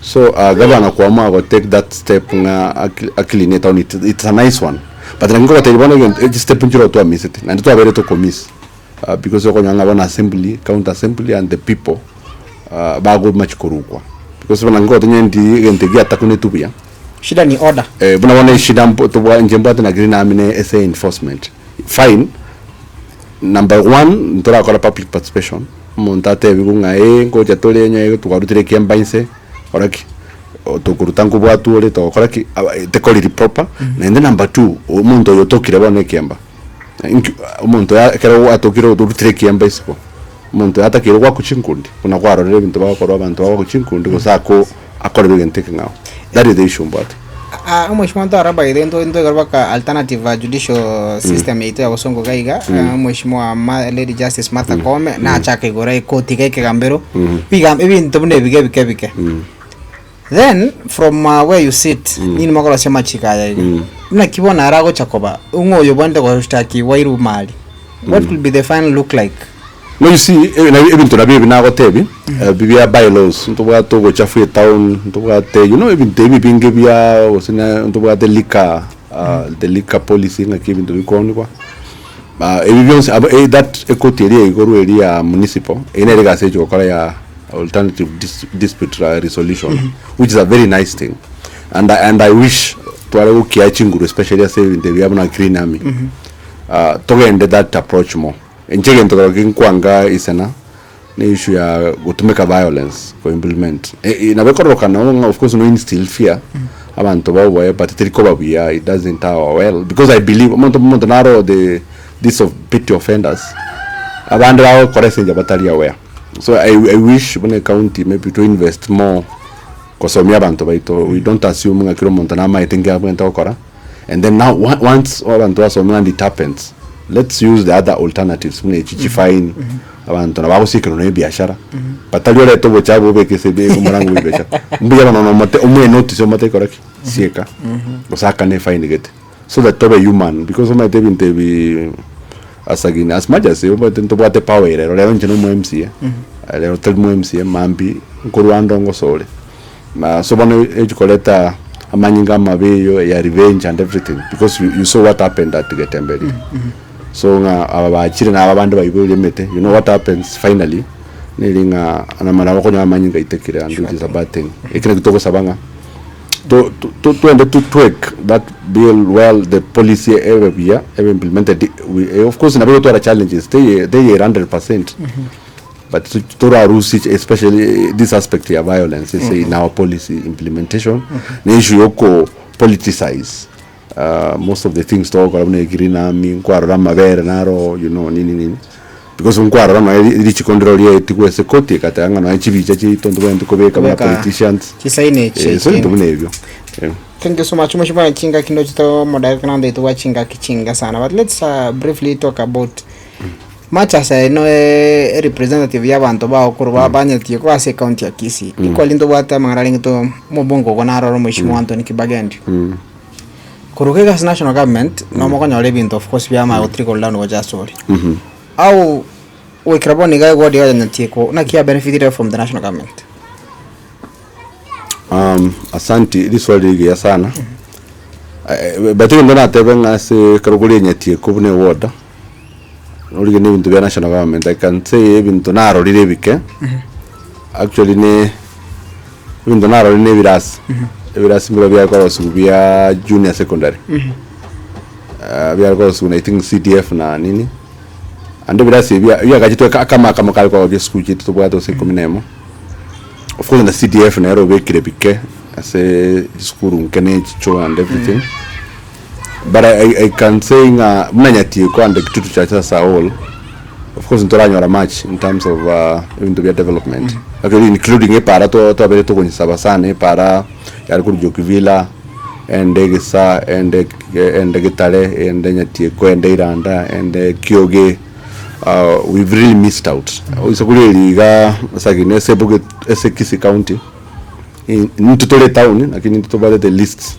So governor kuamua go take that step nga akili town, it's a nice one. But nango ko tayibona again step njiro to miss it. And to abere to commiss. Because yoko nyanga wana assembly, county assembly and the people bago much korukwa. Because wana ngo nyendi ngetegia takune tubia. Shida ni order. Buna wana shida mpoto bwa njemba na green amine SA enforcement. Fine. Number 1 ntora kola public participation. Montate bigunga ngo jatole nyaye tukarutire kiambainse. Oraki tokurutangu bwatu ole to koraki te call it proper. And then number 2 umuntu yotokire bone kiamba. Umuntu yakero atokire urutire kiambainse ko. Umuntu atakire kwa kuchinkundi. Kuna kwa rorere bintu bakora abantu bako kuchinkundi ko sako akora bigenteke ngaho. That is the issue but mheshimiwa araba idendo garba alternative judicial system ito ya Wasongo gaiga mheshimiwa Lady Justice Martha Koome na achake gore koti keke gambero bigam ibintu bune bike then from where you sit nini makora sema chikaya na kibona arago chakoba ungoyo bande ko shtaki wairu mali what will be the final look like? No, you see, even to the baby now, tebi, bibia bylaws, to what to go chafu town, to what you know, even tebi being gibia was in to what the liquor policy, like even to the corner. That ecoteria, go area municipal, in a say to acquire alternative dispute resolution, which is a very nice thing. And I wish to allow Kiachingu, especially saying the Viabana Green Army, to end that approach more. Njege ntoka kwanga isena ni issue ya kutumika violence for implement inabekoroka na of course no instill fear abantu bawo but it doesn't well because I believe umuntu naro this of petty offenders abantu bawo koresenja batalia aware. So I wish when a county maybe to invest more kusomia abantu baito. We don't assume ngakiro umuntu na maitinga abantu okora and then now once abantu asomia and it happens, let's use the other alternatives mune chichifine abantu na bagusikira no biashara batalio leto bochabo bekesebe kumurangu biashara mbuya bano mate umwe notice mate koraki sieka osaka ne fine get so that to be human because my devin to be as much as you but to bate power ero leo nchino mu MC leo tel mu MC mambi nkuruando ngosole so bano ejukoleta amanyinga mabeyo ya revenge and everything because you saw what happened at Getembeli. So abachire na abandi bayibule mete, you know what happens finally nilinga anamara bako na manyinga itekire and it is a bad thing. Ekene kutoko sabanga to tweak that bill well the policy every year implemented of course in a lot of challenges they are 100%. But to rules especially this aspect of violence is in our policy implementation na issue yoko politicize most of the things talk about green army nkwara mabere naro you know nini because nkwara na ilichi control ye tikwe sekoti katanga na chibicha chi tondo bende kobeka ba politicians chisaine so ndo bunevyo. Thank you so much mheshimiwa Chinga kindo chito model kana ndo tuwa Chinga kichinga sana but let's briefly talk about much as I know a representative ya bantu ba okuruba Nyatieko ase county ya Kisii equally ndo bata mangalingi to mobongo konaro mheshimiwa Anthony Kibagendi kurukega national government no mo kanya lebinto of course bya ma trickle down waja story au we kraboni ga godi ya Nyatieko na kia benefited from the national government. Asante this wali ya sana but ndo na tebenga se karuguli Nyatieko bune ward uli ni bintu bya national government I can say bintu naro lilebike actually ne bintu naro ne virasi virasi mbele bya kwa subia junior secondary bya kwa su I think CDF na nini ando virasi bya kajitwe kama kali kwa bya school chitu bwa to se kominemo of course na CDF na ero bekire bike ase school nkene chicho and everything. But I can say mna Nyatieko and kitu cha sasa all of course ntoranyora much in terms of even to be development actually including e para to abere to kwenye sabasane para yari kuri Jokivila ende gisa ende gitare ende Nyatieko ende Iranda ende Kyoge we've really missed out isakuri liga sagine sebuge Kisii County in tutole town lakini tutobale the list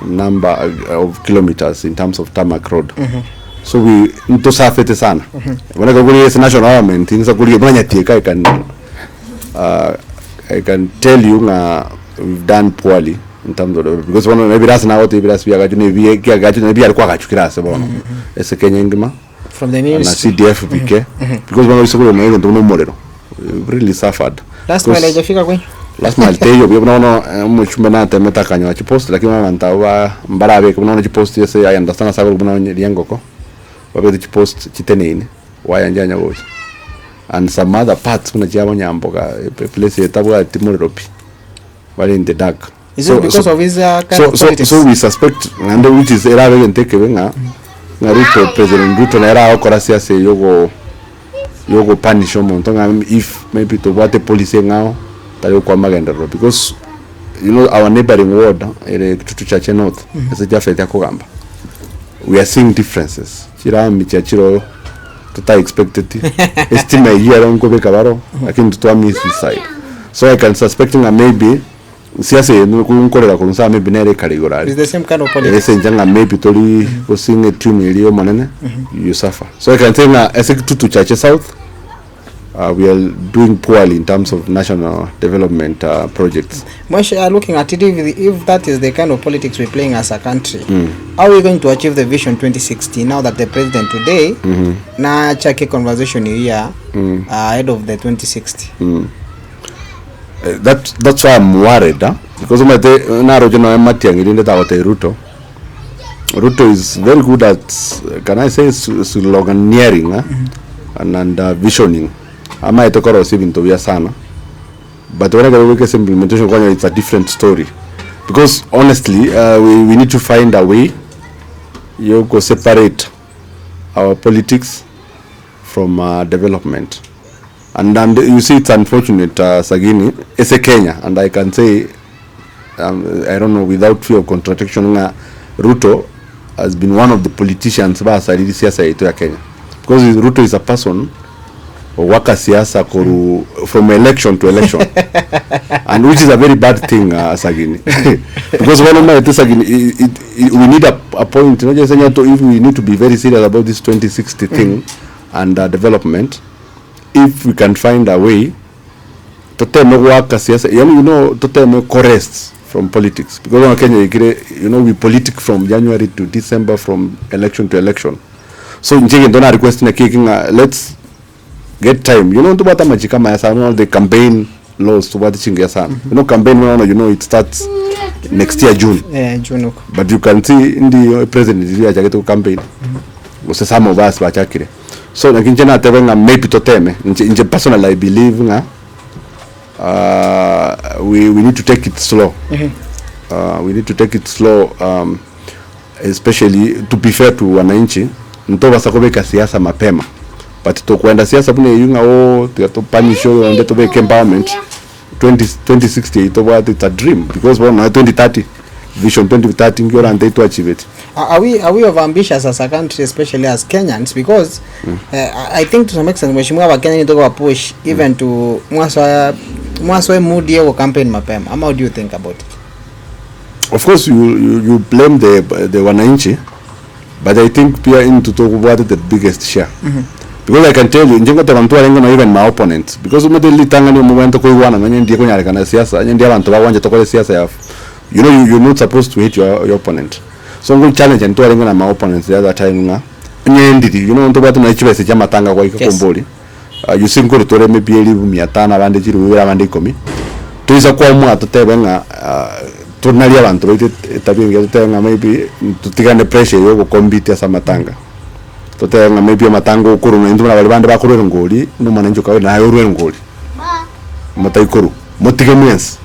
number of kilometers in terms of tarmac road so we into safety sana wana kaguri yes national government inza kuri Nyatieko I can tell you we've done poorly in terms of because one maybe that's now what maybe that's we are going to be alikuwa akachukira sababu ese Kenya ngima from the news na CDF PK because one usukuru na ndo modelo really suffered last mile haijafika kwenye last mile teyo byo naona muchumba na temeta kanywa chipost lakini manta wa mbarabe kuna chipost yese I understand sababu kuna liengo ko wabe chipost chitenene wayanja wote and some other parts kuna jabo nyamboga place yetabwa timoropi wali in the dark. Is it because of his kind of politics? So we suspect and which is era we can take nga Ruto President Ruto na era okora siasa yogo punish omuntu if maybe to what the police ngao tayo kwa magenda because you know our neighboring ward ere tutuchache north is just ya kugamba we are seeing differences chira michachiro tuta expected estimate here on Kobe Kabaro lakini tutwa miss side so I can suspecting maybe siasa nkukorera kunsa maybe nere karigorari is the same kind of politics njanga maybe tori using a tune iliyo manene you suffer so I can say na tutu chache south we are doing poorly in terms of national development projects. Mosh are looking at it if that is the kind of politics we're playing as a country. How are we going to achieve the vision 2060 now that the president today na chake conversation here ahead of the 2060? That's why I'm worried because na rojo na Matiang'I ndio tawote Ruto is very good at can I say sloganeering and visioning ama itokoro receiving to vya sana but when I go work implementation kwanya it's a different story because honestly we need to find a way you go separate our politics from development and you see it's unfortunate Sagini is a Kenya and I can say I don't know without fear of contradiction Ruto has been one of the politicians basa ili siasa yetu ya Kenya because Ruto is a person waka siasa from election to election and which is a very bad thing Sagini because one of my Sagini we need a point you know just if we need to be very serious about this 2060 thing and development if we can find a way to teme waka siasa you know to teme correct from politics because on Kenya you know we politic from January to December from election to election so njenge ndona request na kicking let's get time you know to bata maji kama yasa all the campaign laws to bata chinga sana you know campaign you know it starts next year June June but you can see in the president ili ajageto campaign use some of us bachakire so nakinje na tebenga maybe to teme nje personally I believe nga we need to take it slow we need to take it slow especially to be fair to wananchi ntoba sakobeka siasa mapema but to kwenda siasa bune yunga to punish and to make empowerment 2060 to what it's a dream because one 2030 vision 2030 ngora and to achieve it. Are we of ambitious as a country, especially as Kenyans? Because I think to some extent mheshimiwa wa Kenya nitoka push even to mwaswa mood ya campaign mapema. How do you think about it? Of course you blame the wananchi, but I think pia into talk about the biggest share. Because I can tell you njengo tabantu alenga na even my opponents because umedeli tangani moment ko iwana nganye ndiye ko nyareka na siasa ndiye abantu bawanje tokole siasa ya you know you're not supposed to hate your opponent so ngul challenge nto alenga na my opponents the other time nga nyendidi you know ndo batu na chibese cha matanga kwa ikomboli you see ngulu tore maybe eli 500 abandi chiru wira abandi 10 tuiza kwa mwa totebenga tunalia abantu bite tabinga totenga maybe tutigane pressure yo compete asa matanga totenga maybe matanga ukuru na ndumana bali bande bakurera ngoli numana njuka na yo rwera ngoli mataikuru motigemense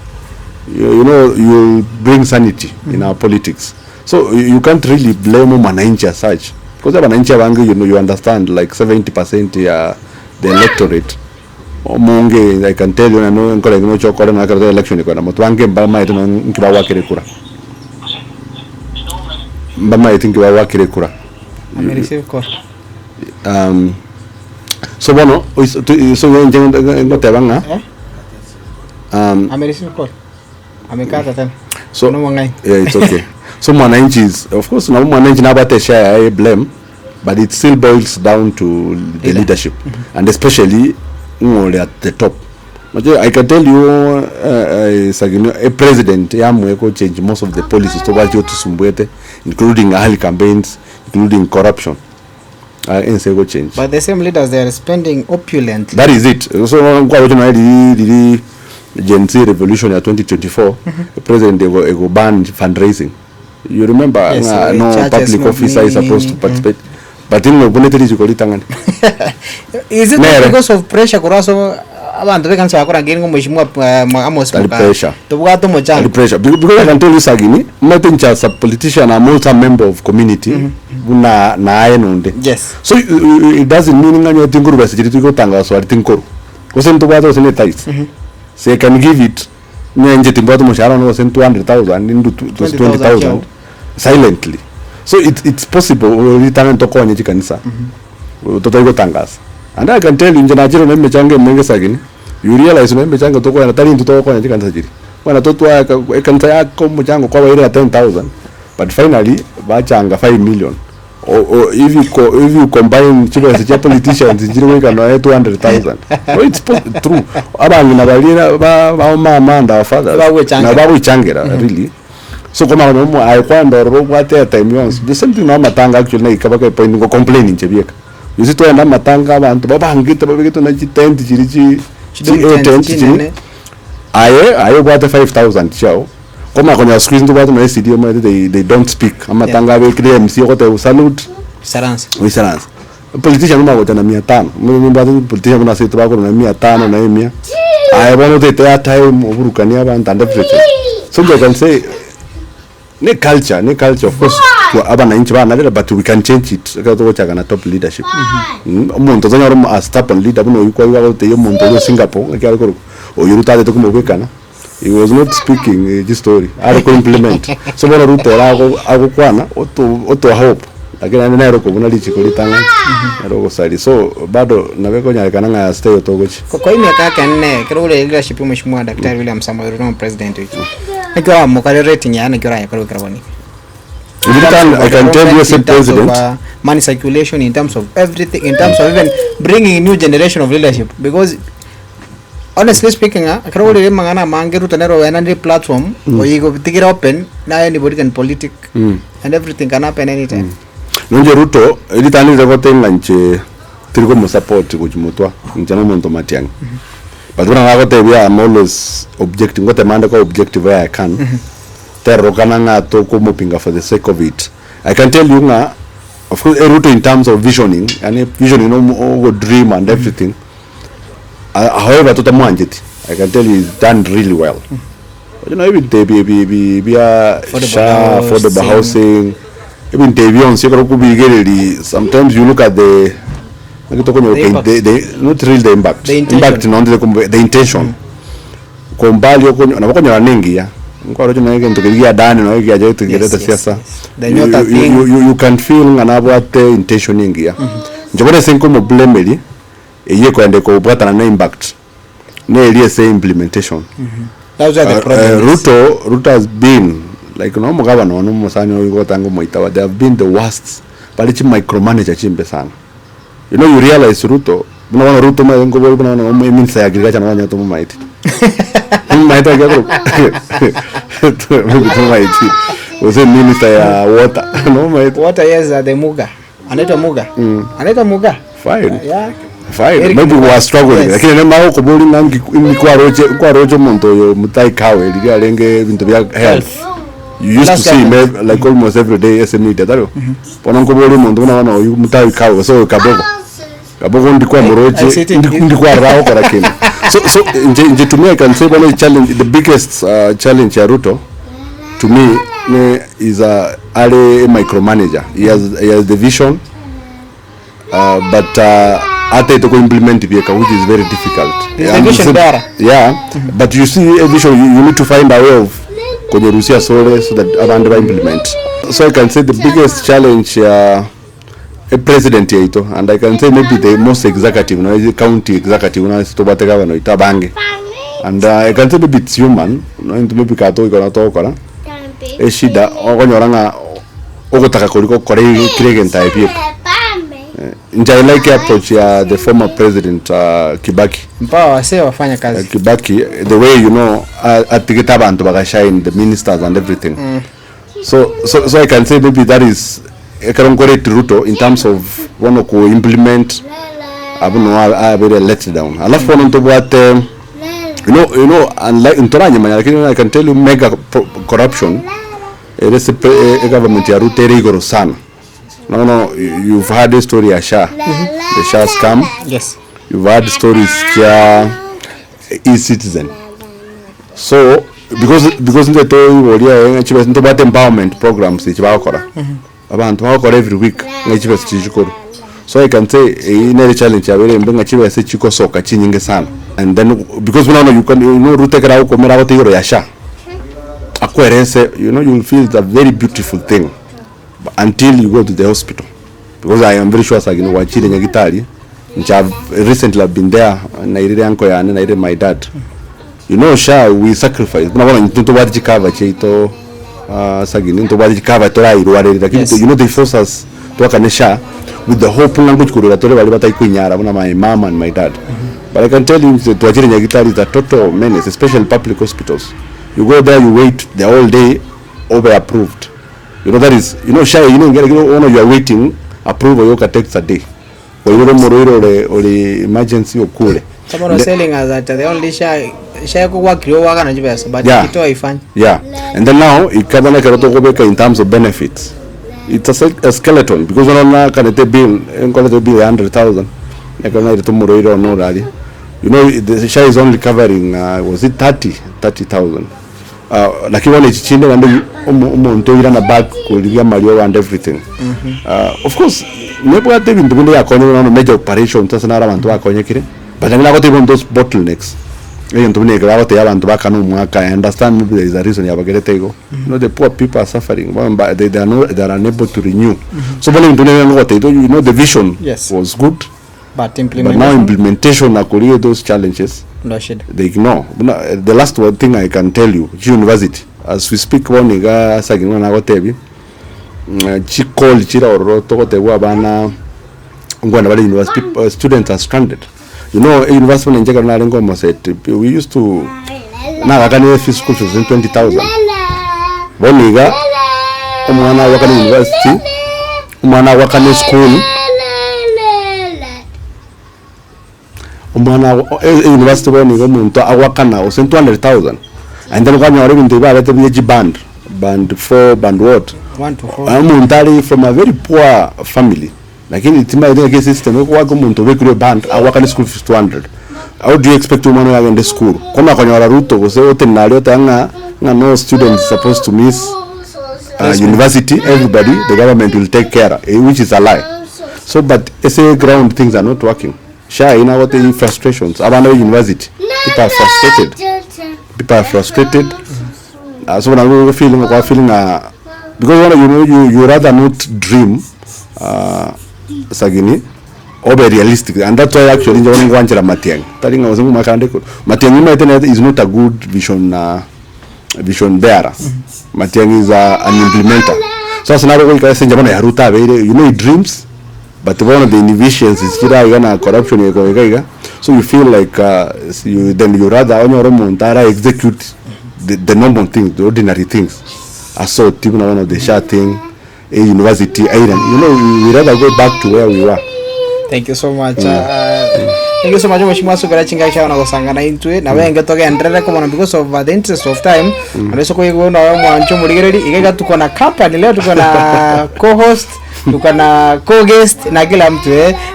you know you bring sanity in our politics so you can't really blame mananchi as such because mananchi wangu you know you understand like 70% the electorate omonge I can tell you na no nkole no chokora na kara election ko na mutwange mbama ito nkiba wakire kura mbama ito nkiba wakire kura Receive call so bueno so ngote banga receive call amekata tena so no mwangai yeah it's okay so mwananchi is of course na mwananchi na bate share I blame but it still boils down to the leadership, and especially at the top. I can tell you, a president could change most of the policies towards you to Sumbwete, including early campaigns, including corruption. Go change. But the same leaders, they are spending opulently. That is it. So, the Gen Z revolution in 2024, the president go ban fundraising. You remember, no public officer is supposed to participate. But in the monetary, you call it is it because of pressure? Abantu bekansa akora ngeni ngomheshimiwa Amos Mokaya tobwato mochanga pressure because I can tell you sagini nothing as a politician, I'm also a member of community na ayenonde. Yes, so it doesn't mean nga nyoti nguru basijiri ko tangazo ari tinkoro kose tobwato sene tais so I can give it nyenje timbato moshara no sen 200,000 into 20,000 silently. So it's possible return to konye chikanisa toto iko tangazo. And I can tell you, Njana na mechange menge sagini. You realize na mechange toko na tali ntuto kwa njika kansajiri. Wana totua kansa yako mchango kwa ile 10,000. But finally bachanga 5 million. Or if you combine chilo as politicians njiri weka na 200,000. So it's true. Abangi na balina ba mama and our father. Na babu changera really. So kama mama aikwanda ro kwate time yons. The same thing na matanga actually na ikabaka point ngo complaining chebieka. You see to enda matanga abantu babangita babigito na tent chirichi tent aye kwate 5,000 chao koma konya squeeze ndo batu na studio they don't speak amatanga be create MC kote salute saransa politician mama kote na 500 mimi batu politician na setu bako na 500 na 100 aye bono te time oburukania abantu and everything. So they can say ne culture of course abana inchi bana but we can change it akato chaka na top leadership umuntu zanyaro as top leader buno yuko yuko te umuntu yo Singapore akari ko oyuruta te kumubekana. He was not speaking this story ari ko implement so bona ruto ako kwana oto hope lakini na ero ko buna lichi ko litanga ero side so bado nabeko nyalekana nga stay otogochi kwa hiyo miaka yake 4 kero leadership mheshimiwa Daktari William Samoei Ruto president wetu nikiwa Mokaya rating yana kiora yakaro karabani. I can tell you as a president money circulation, in terms of everything, in terms of even bringing a new generation of leadership, because honestly speaking akarole mangana mangeru tanero enandi platform where you go take it open now anybody can politic and everything can happen anytime. Nonje Ruto elitani revote nganche tiriko mo support kujumutwa njana monto Matiang'I. But when I got there I'm always objecting what amanda ko objective where I can. Terro kananga to ko mopinga for the sake of it. I can tell you nga of course Ruto in terms of visioning and visioning no dream and everything. However to tamanjeti I can tell you he's done really well. You know even they be for the housing even Davion sometimes you look at the not really the impact. The intention. Kombali na wakonya ningi ya. Ngwaro jina yake ntokigia dani na yake aje tugereta siasa. You can feel anabwate intention ningi ya. Njobore senko mo blame eye ko ende ko upata na impact. Ne ile say implementation. Those are the problems. Ruto has been like no mugabano no musanyo yuko tango moitawa, they have been the worst palichi micromanager chimbe sana. You know you realize Ruto bunaona Ruto mayengo bunaona minister ya agriculture na wanyato mumaiti mumaita gero mumaiti was a minister ya water no maiti water yes the Muga anaitwa Muga fine yeah fine maybe we are struggling lakini na mao ko boli nangi kwa roje monto yo mutai kawe ili alenge bintu bya health. You used to see maybe like almost every day SME dataro pona ko boli monto na wana yu mutai kawe so kabogo ndikwa moroje ndikwa rao kwa lakini so nje to me I can say one challenge, the biggest challenge ya Ruto to me is a micromanager. He has the vision but ate to implement it which is very difficult. Yeah, but you see a vision you need to find a way of kujerusia so that around implement. So I can say the biggest challenge a president yaito, and I can say maybe the most executive, the county executive, sitobateka wano itabange, and I can say maybe it's human, maybe kato ikona tokora shida okonyoranga okotaka koliko kore kirege ntaipie I like approach ya the former president Kibaki. Mpaka wase wafanya kazi. Kibaki, the way atigita abantu bagashine, the ministers and everything. So I can say maybe that is ekarongore Ruto in terms of one ko implement a very let down. Alafu one to what unlike intoranye manya, lakini I can tell you mega corruption. Government ya Ruto rigoro sana. No, you've heard the story of Shah, the Shah scam. Yes. You've heard stories of e-citizen. So because the toy empowerment programs which bakora. Abantu bakora every week ngachibe chikoro. So I can say in a challenge abere mbenga chibe se chiko soka chinyinge sana. And then because we know you can Ruto kera ukomera wote yoro ya Shah. Akwerese, you will feel it's a very beautiful thing. Until you go to the hospital, because I am very sure sagino wachiri nyagitari, which I've recently been there, na irire uncle ya na irire my dad. Sha we sacrifice. Kuna wana nto badi cover cheito sagino nto badi cover tora irware lakini they force us to akanesha with the hope language kurira tore bali batai kunyara na my mom and my dad. But I can tell you to wachiri nyagitari is a total menace, especially public hospitals. You go there, you wait the whole day, over approved. That is, Sha, you are waiting, approval, you can take a day. Or you don't or the emergency or cool. Someone was telling us that the only Sha could work your work and but it's fine. Yeah. And then now, it can like a in terms of benefits. It's a skeleton because when I can bill, and call it a bill 100,000. I can write tomorrow or no rally. The Sha is only covering, was it 30,000? Lakini wale chichinde wande umuntu irana back kuliga malio and everything. Of course nebo ate bintu binde yakonye no major operation sasa nara abantu bakonyekire but ngina ko tibon those bottlenecks eyento bine gra wote yabantu bakanu mwaka. I understand maybe there is a reason yabagerete ego. The poor people are suffering, but they are unable to renew. So bale bintu ne ngote the vision was good, but now implementation na create those challenges. They ignore. The last one thing I can tell you, university, as we speak, one iga sagino na gotebi, chikol chira oroto gotewa bana ngwana bale university students are stranded. University in Njega na lengo said we used to na wakani fees school fees in 20,000. One iga umwana wakani university, umwana wakani school. Umwana university wani muntu awakana o 200,000 and then kwanya wale bintu ba bete bije band 4 band what 1 to 4 amuntari from a very poor family lakini tima ile system ko wako muntu bekure band awakana school fees 200. How do you expect umwana ya in school kama kwanya wala Ruto ko se wote nalio tanga no students supposed to miss university. Everybody the government will take care, which is a lie. So but SA ground things are not working. Sha what the frustrations abana university people are frustrated. So when I feeling because you rather not dream sagini or be realistic, and that's why actually when wanjira Matiang'I telling us Matiang'I is not a good vision bearer. Matiang'I is an implementer. So scenario we can say jamana ya Ruto he dreams, but one of the inefficiencies is corruption. So you feel like you rather on your own execute the normal things, the ordinary things. I saw even one of the Shah thing, a university island. We rather go back to where we were. Thank you so much. Thank you so much. Mheshimiwa Sugara chinga cha wanagosangana into it. Na wenga toke andrera kwa because of the interest of time. Aleso kwa hiyo na mwancho muligereri ikega tuko na company leo, tuko na co-host, tuko na co-guest na kila mtu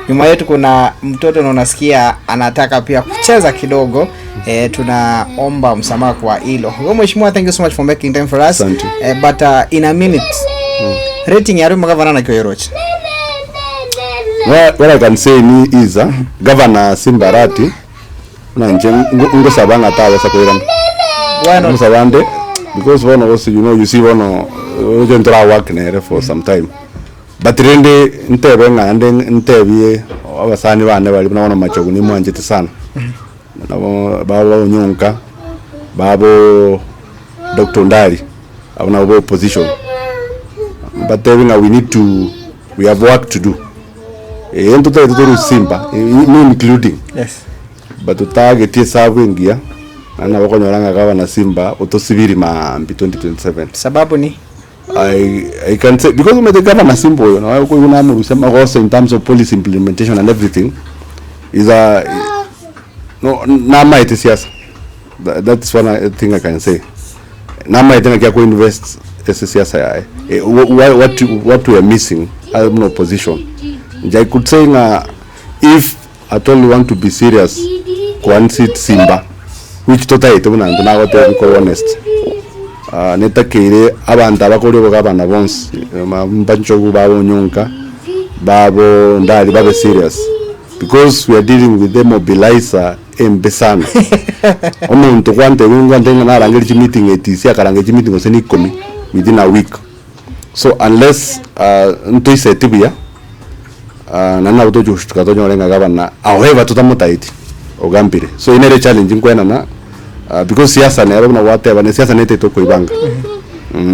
nyuma yetu kuna mtoto na unasikia anataka pia kucheza kidogo. Tunaomba msamaha kwa hilo. Mheshimiwa, thank you so much for making time for us. But in a minute, rating ya Roma Governor na Koyoroch. What I can say is Governor Arati na ngo sabanga tawa sakoiran. Why not? Musabande because one also you see one gentle work there for some time. But rende ntebe ngande ntebie abasani bane bali na machogo ni mwanjete sana. Babo Nyonka, Babo Dr. Ndari, our opposition. But we have work to do. ento to Simba me including yes but utagetie sabu ingia na wakonyoranga kaba na Simba utosibiri mambi 2027 sababu ni I can say because we the governor Simba you know kuna murusema also in terms of policy implementation and everything is no nama ite siasa. That's one thing I can say. Nama ite na kwa invest siasa ya what we are missing as an opposition. I could say if at all we want to be serious one seat Simba which totally ite una ndana to be honest. Neta kire abantu abakori bogabana bonse mbancho babo nyonka babo ndali babe serious because we are dealing with the mobilizer embesana omuntu kwante ngwande na rangeji meeting etisi akarangeji meeting oseni komi within a week so unless ntoise tibia nana uto jushtuka to nyorenga gabana however tutamutaiti ogambire so inere challenge kwena na because siasa na yabona whatever ne siasa nete to koibanga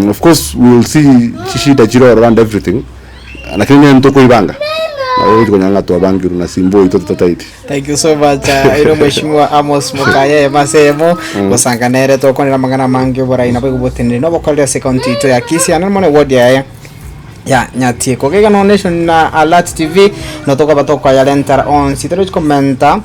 of course we will see chishida jiro around everything lakini nto koibanga na konyanga to abangiru na Simbo ito tataiti. Thank you so much iro mheshimiwa Amos Mokaya masemo osanganere to konera magana mangi bora ina bwe kubotenere no bokolera second to ya Kisia na mone word ya Nyatieko kega no nation na Arati TV no toka batoka ya lenter on sitero komenta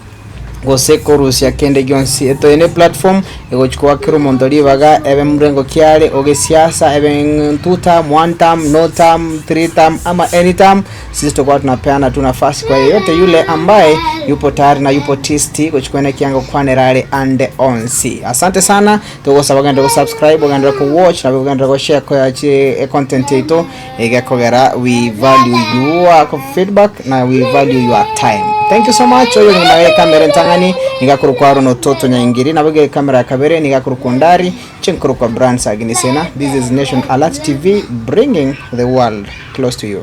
gose korusia kende gionsi eto ene platform ego chukwa kiro mondori baga ebe mrengo kiale oge siasa ebe 2 term 1 term no term 3 term ama any term sisi tokwa tunapeana tu nafasi kwa yeyote yule ambaye yupo tayari na yupo tisti kuchukua ene kiango kwanerale ande onsi. Asante sana togo sabaganda go subscribe baganda ko watch na baganda ko share ko ya content ito ege kogera. We value your feedback na we value your time. Thank you so much. Oyo ni nawe kamera ntangani nigakuru kwa rono toto nyaingiri na bage kamera ya kabere nigakuru kundari chenkuru kwa brand sagini sena. This is Nation Arati TV bringing the world close to you.